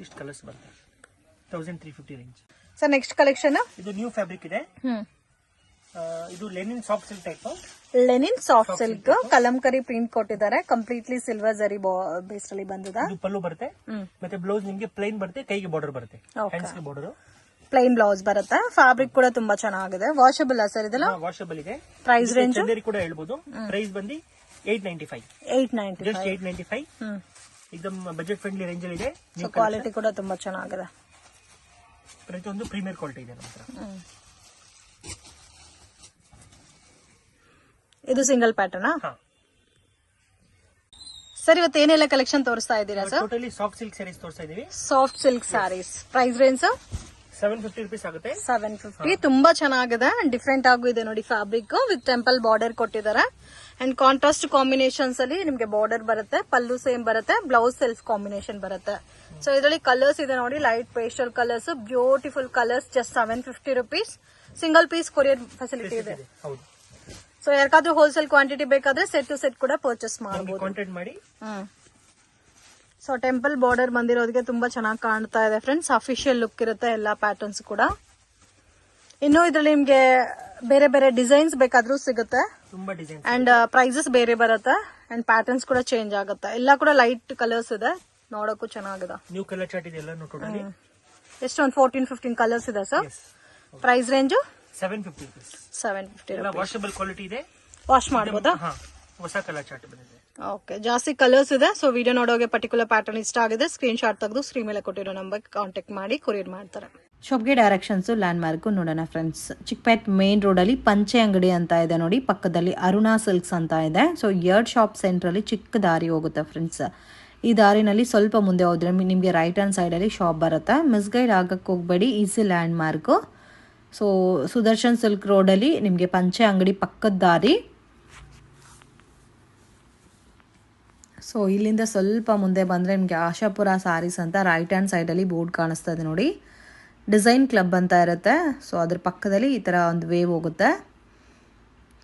ಇಷ್ಟು ಕಲರ್ಸ್ ಬರುತ್ತೆ. 1350 ರೇಂಜ್. Sir next collection. ಇದು ನ್ಯೂ ಫ್ಯಾಬ್ರಿಕ್ ಇದೆ. ಇದು Lenin soft silk type. Lenin soft silk Kalamkari print ಕೊಟ್ಟಿದ್ದಾರೆ. ಕಂಪ್ಲೀಟ್ಲಿ ಸಿಲ್ವರ್ ಜರಿ ಬೇಸ್ ಅಲ್ಲಿ ಬಂದಿದೆ. ಇದು ಪಲ್ಲು ಬರುತ್ತೆ. ಮತ್ತೆ ಬ್ಲೌಸ್ ನಿಮ್ಗೆ ಪ್ಲೈನ್ ಬರುತ್ತೆ. ಕೈಗೆ ಬಾರ್ಡರ್ ಬರುತ್ತೆ. ಹ್ಯಾಂಡ್ಸ್ ಗೆ ಬಾರ್ಡರ್. ಪ್ಲೈನ್ ಬ್ಲೌಸ್ ಬರುತ್ತೆ. ಫ್ಯಾಬ್ರಿಕ್ ಕೂಡ ತುಂಬಾ ಚೆನ್ನಾಗಿದೆ. ವಾಷಬಲ್ ಸರ್ ಇದೆಲ್ಲ? ವಾಷಬಲ್ ಇದೆ. ಪ್ರೈಸ್ ರೇಂಜ್ ಕೂಡ ಹೇಳ್ಬೋದು. ಪ್ರೈಸ್ ಬಂದು 895. 895. एकदम ಬಜೆಟ್ ಫ್ರೆಂಡ್ಲಿ ರೇಂಜ್ ಅಲ್ಲಿ ಇದೆ. ಕ್ವಾಲಿಟಿ ಕೂಡ ತುಂಬಾ ಚೆನ್ನಾಗಿದೆ. ಪ್ರತಿಯೊಂದು ಪ್ರೀಮಿಯರ್ ಕ್ವಾಲಿಟಿ ಇದೆ ನಮ್ಮ ಹತ್ರ. ಇದು ಸಿಂಗಲ್ ಪ್ಯಾಟರ್ನ್. ಸರ್ ಇವತ್ತು ಏನೆಲ್ಲ ಕಲೆಕ್ಷನ್ ತೋರಿಸ್ತಾ ಇದ್ದೀರಾ sir? Totally soft silk sarees ತೋರಿಸ್ತಾ ಇದೀವಿ. Soft silk sarees. Price range 750 rupees ಆಗುತ್ತೆ. 750. ತುಂಬಾ ಚೆನ್ನಾಗಿದೆ. ಡಿಫ್ರೆಂಟ್ ಆಗೂ ಇದೆ ನೋಡಿ. ಫ್ಯಾಬ್ರಿಕ್ ವಿತ್ ಟೆಂಪಲ್ ಬಾರ್ಡರ್ ಕೊಟ್ಟಿದ್ದಾರೆ. ಅಂಡ್ ಕಾಂಟ್ರಾಸ್ಟ್ ಕಾಂಬಿನೇಷನ್ಸ್ ಅಲ್ಲಿ ನಿಮ್ಗೆ ಬಾರ್ಡರ್ ಬರುತ್ತೆ. ಪಲ್ಲು ಸೇಮ್ ಬರುತ್ತೆ. ಬ್ಲೌಸ್ ಸೆಲ್ಫ್ ಕಾಂಬಿನೇಷನ್ ಬರುತ್ತೆ. ಸೊ ಇದರಲ್ಲಿ ಕಲರ್ಸ್ ಇದೆ ನೋಡಿ. Light pastel colours, beautiful colours. Just 750 rupees. Single piece courier facility ಇದೆ. ಸೊ ಯಾರಿಗಾದ್ರೂ ಹೋಲ್ಸೇಲ್ ಕ್ವಾಂಟಿಟಿ ಬೇಕಾದ್ರೆ ಸೆಟ್ ಟು ಸೆಟ್ ಕೂಡ ಪರ್ಚೇಸ್ ಮಾಡಬಹುದು. ಕಾಂಟ್ಯಾಕ್ಟ್ ಮಾಡಿ. ಸೊ ಟೆಂಪಲ್ ಬಾರ್ಡರ್ ಬಂದಿರೋದಕ್ಕೆ ತುಂಬಾ ಚೆನ್ನಾಗಿ ಕಾಣ್ತಾ ಇದೆ ಫ್ರೆಂಡ್ಸ್. ಅಫಿಷಿಯಲ್ ಲುಕ್ ಇರುತ್ತೆ ಎಲ್ಲಾ ಪ್ಯಾಟರ್ನ್ಸ್ ಕೂಡ. ಇನ್ನು ಇದ್ರಲ್ಲಿ ನಿಮ್ಗೆ ಬೇರೆ ಬೇರೆ ಡಿಸೈನ್ಸ್ ಬೇಕಾದ್ರೂ ಸಿಗುತ್ತೆ. ತುಂಬಾ ಡಿಸೈನ್ ಅಂಡ್ ಪ್ರೈಸಸ್ ಬೇರೆ ಬರುತ್ತೆ. ಅಂಡ್ ಪ್ಯಾಟರ್ನ್ಸ್ ಕೂಡ ಚೇಂಜ್ ಆಗುತ್ತೆ. ಎಲ್ಲ ಕೂಡ ಲೈಟ್ ಕಲರ್ಸ್ ಇದೆ. ನೋಡಕ್ಕೂ ಚೆನ್ನಾಗಿದೆ. ನ್ಯೂ ಕಲರ್ ಚಾರ್ಟ್ ಇದೆ ಎಲ್ಲ ಟೋಟಲಿ. ಎಷ್ಟು ಒಂದು 14-15 ಕಲರ್ಸ್ ಇದೆ ಸರ್. Price range 750 rupees. 750 ಎಲ್ಲ ವಾಷಬಲ್ ಕ್ವಾಲಿಟಿ ಇದೆ. ವಾಶ್ ಮಾಡಬಹುದಾ? ಹೊಸ ಕಲರ್ ಚಾರ್ಟ್ ಬಂದಿದೆ. ಓಕೆ. ಜಾಸ್ತಿ ಕಲರ್ಸ್ ಇದೆ. ಸೊ ವಿಡಿಯೋ ನೋಡೋಕೆ ಪರ್ಟಿಕ್ಯುಲರ್ ಪ್ಯಾಟರ್ನ್ ಇಷ್ಟ ಆಗಿದೆ ಸ್ಕ್ರೀನ್ ಶಾಟ್ ತೆಗೆದು ಸ್ಕ್ರೀನ್ ಮೇಲೆ ಕೊಟ್ಟಿರೋ ನಂಬರ್ ಕಾಂಟ್ಯಾಕ್ಟ್ ಮಾಡಿ ಕೊರಿಯರ್ ಮಾಡ್ತಾರೆ. ಶಾಪ್ಗೆ ಡೈರೆಕ್ಷನ್ಸ್ ಲ್ಯಾಂಡ್ ಮಾರ್ಕ್ ನೋಡೋಣ ಫ್ರೆಂಡ್ಸ್. ಚಿಕ್ಕಪೇಟ್ ಮೇನ್ ರೋಡ್ ಅಲ್ಲಿ ಪಂಚೆ ಅಂಗಡಿ ಅಂತ ಇದೆ ನೋಡಿ. ಪಕ್ಕದಲ್ಲಿ ಅರುಣಾ ಸಿಲ್ಕ್ಸ್ ಅಂತ ಇದೆ. ಸೊ ಯರ್ಡ್ ಶಾಪ್ ಸೆಂಟರ್ ಅಲ್ಲಿ ಚಿಕ್ಕ ದಾರಿ ಹೋಗುತ್ತೆ ಫ್ರೆಂಡ್ಸ್. ಈ ದಾರಿನಲ್ಲಿ ಸ್ವಲ್ಪ ಮುಂದೆ ಹೋದ್ರೆ ನಿಮಗೆ ರೈಟ್ ಹ್ಯಾಂಡ್ ಸೈಡ್ ಅಲ್ಲಿ ಶಾಪ್ ಬರುತ್ತೆ. ಮಿಸ್ಗೈಡ್ ಆಗಕ್ಕೆ ಹೋಗ್ಬೇಡಿ. Easy land mark. So Sudarshan silk road ಅಲ್ಲಿ ನಿಮಗೆ ಪಂಚೆ ಅಂಗಡಿ ಪಕ್ಕದ ದಾರಿ. ಸೊ ಇಲ್ಲಿಂದ ಸ್ವಲ್ಪ ಮುಂದೆ ಬಂದರೆ ನಿಮಗೆ ಆಶಾಪುರ ಸಾರೀಸ್ ಅಂತ ರೈಟ್ ಹ್ಯಾಂಡ್ ಸೈಡಲ್ಲಿ ಬೋರ್ಡ್ ಕಾಣಿಸ್ತಾ ಇದೆ ನೋಡಿ. ಡಿಸೈನ್ ಕ್ಲಬ್ ಅಂತ ಇರುತ್ತೆ. ಸೊ ಅದ್ರ ಪಕ್ಕದಲ್ಲಿ ಈ ಥರ ಒಂದು ವೇವ್ ಹೋಗುತ್ತೆ.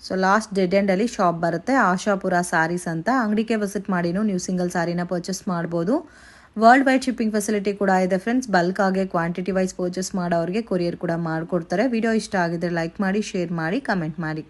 ಸೊ ಲಾಸ್ಟ್ ಡೆಡ್ ಎಂಡಲ್ಲಿ ಶಾಪ್ ಬರುತ್ತೆ. ಆಶಾಪುರ ಸಾರೀಸ್ ಅಂತ. ಅಂಗಡಿಗೆ ವಿಸಿಟ್ ಮಾಡಿನೂ ನೀವು ಸಿಂಗಲ್ ಸಾರಿನ ಪರ್ಚೇಸ್ ಮಾಡ್ಬೋದು. ವರ್ಲ್ಡ್ ವೈಡ್ ಶಿಪ್ಪಿಂಗ್ ಫೆಸಿಲಿಟಿ ಕೂಡ ಇದೆ ಫ್ರೆಂಡ್ಸ್. ಬಲ್ಕ್ ಆಗಿ ಕ್ವಾಂಟಿಟಿ ವೈಸ್ ಪರ್ಚೇಸ್ ಮಾಡೋರಿಗೆ ಕೊರಿಯರ್ ಕೂಡ ಮಾಡಿಕೊಡ್ತಾರೆ. ವಿಡಿಯೋ ಇಷ್ಟ ಆಗಿದ್ರೆ ಲೈಕ್ ಮಾಡಿ, ಶೇರ್ ಮಾಡಿ, ಕಮೆಂಟ್ ಮಾಡಿ.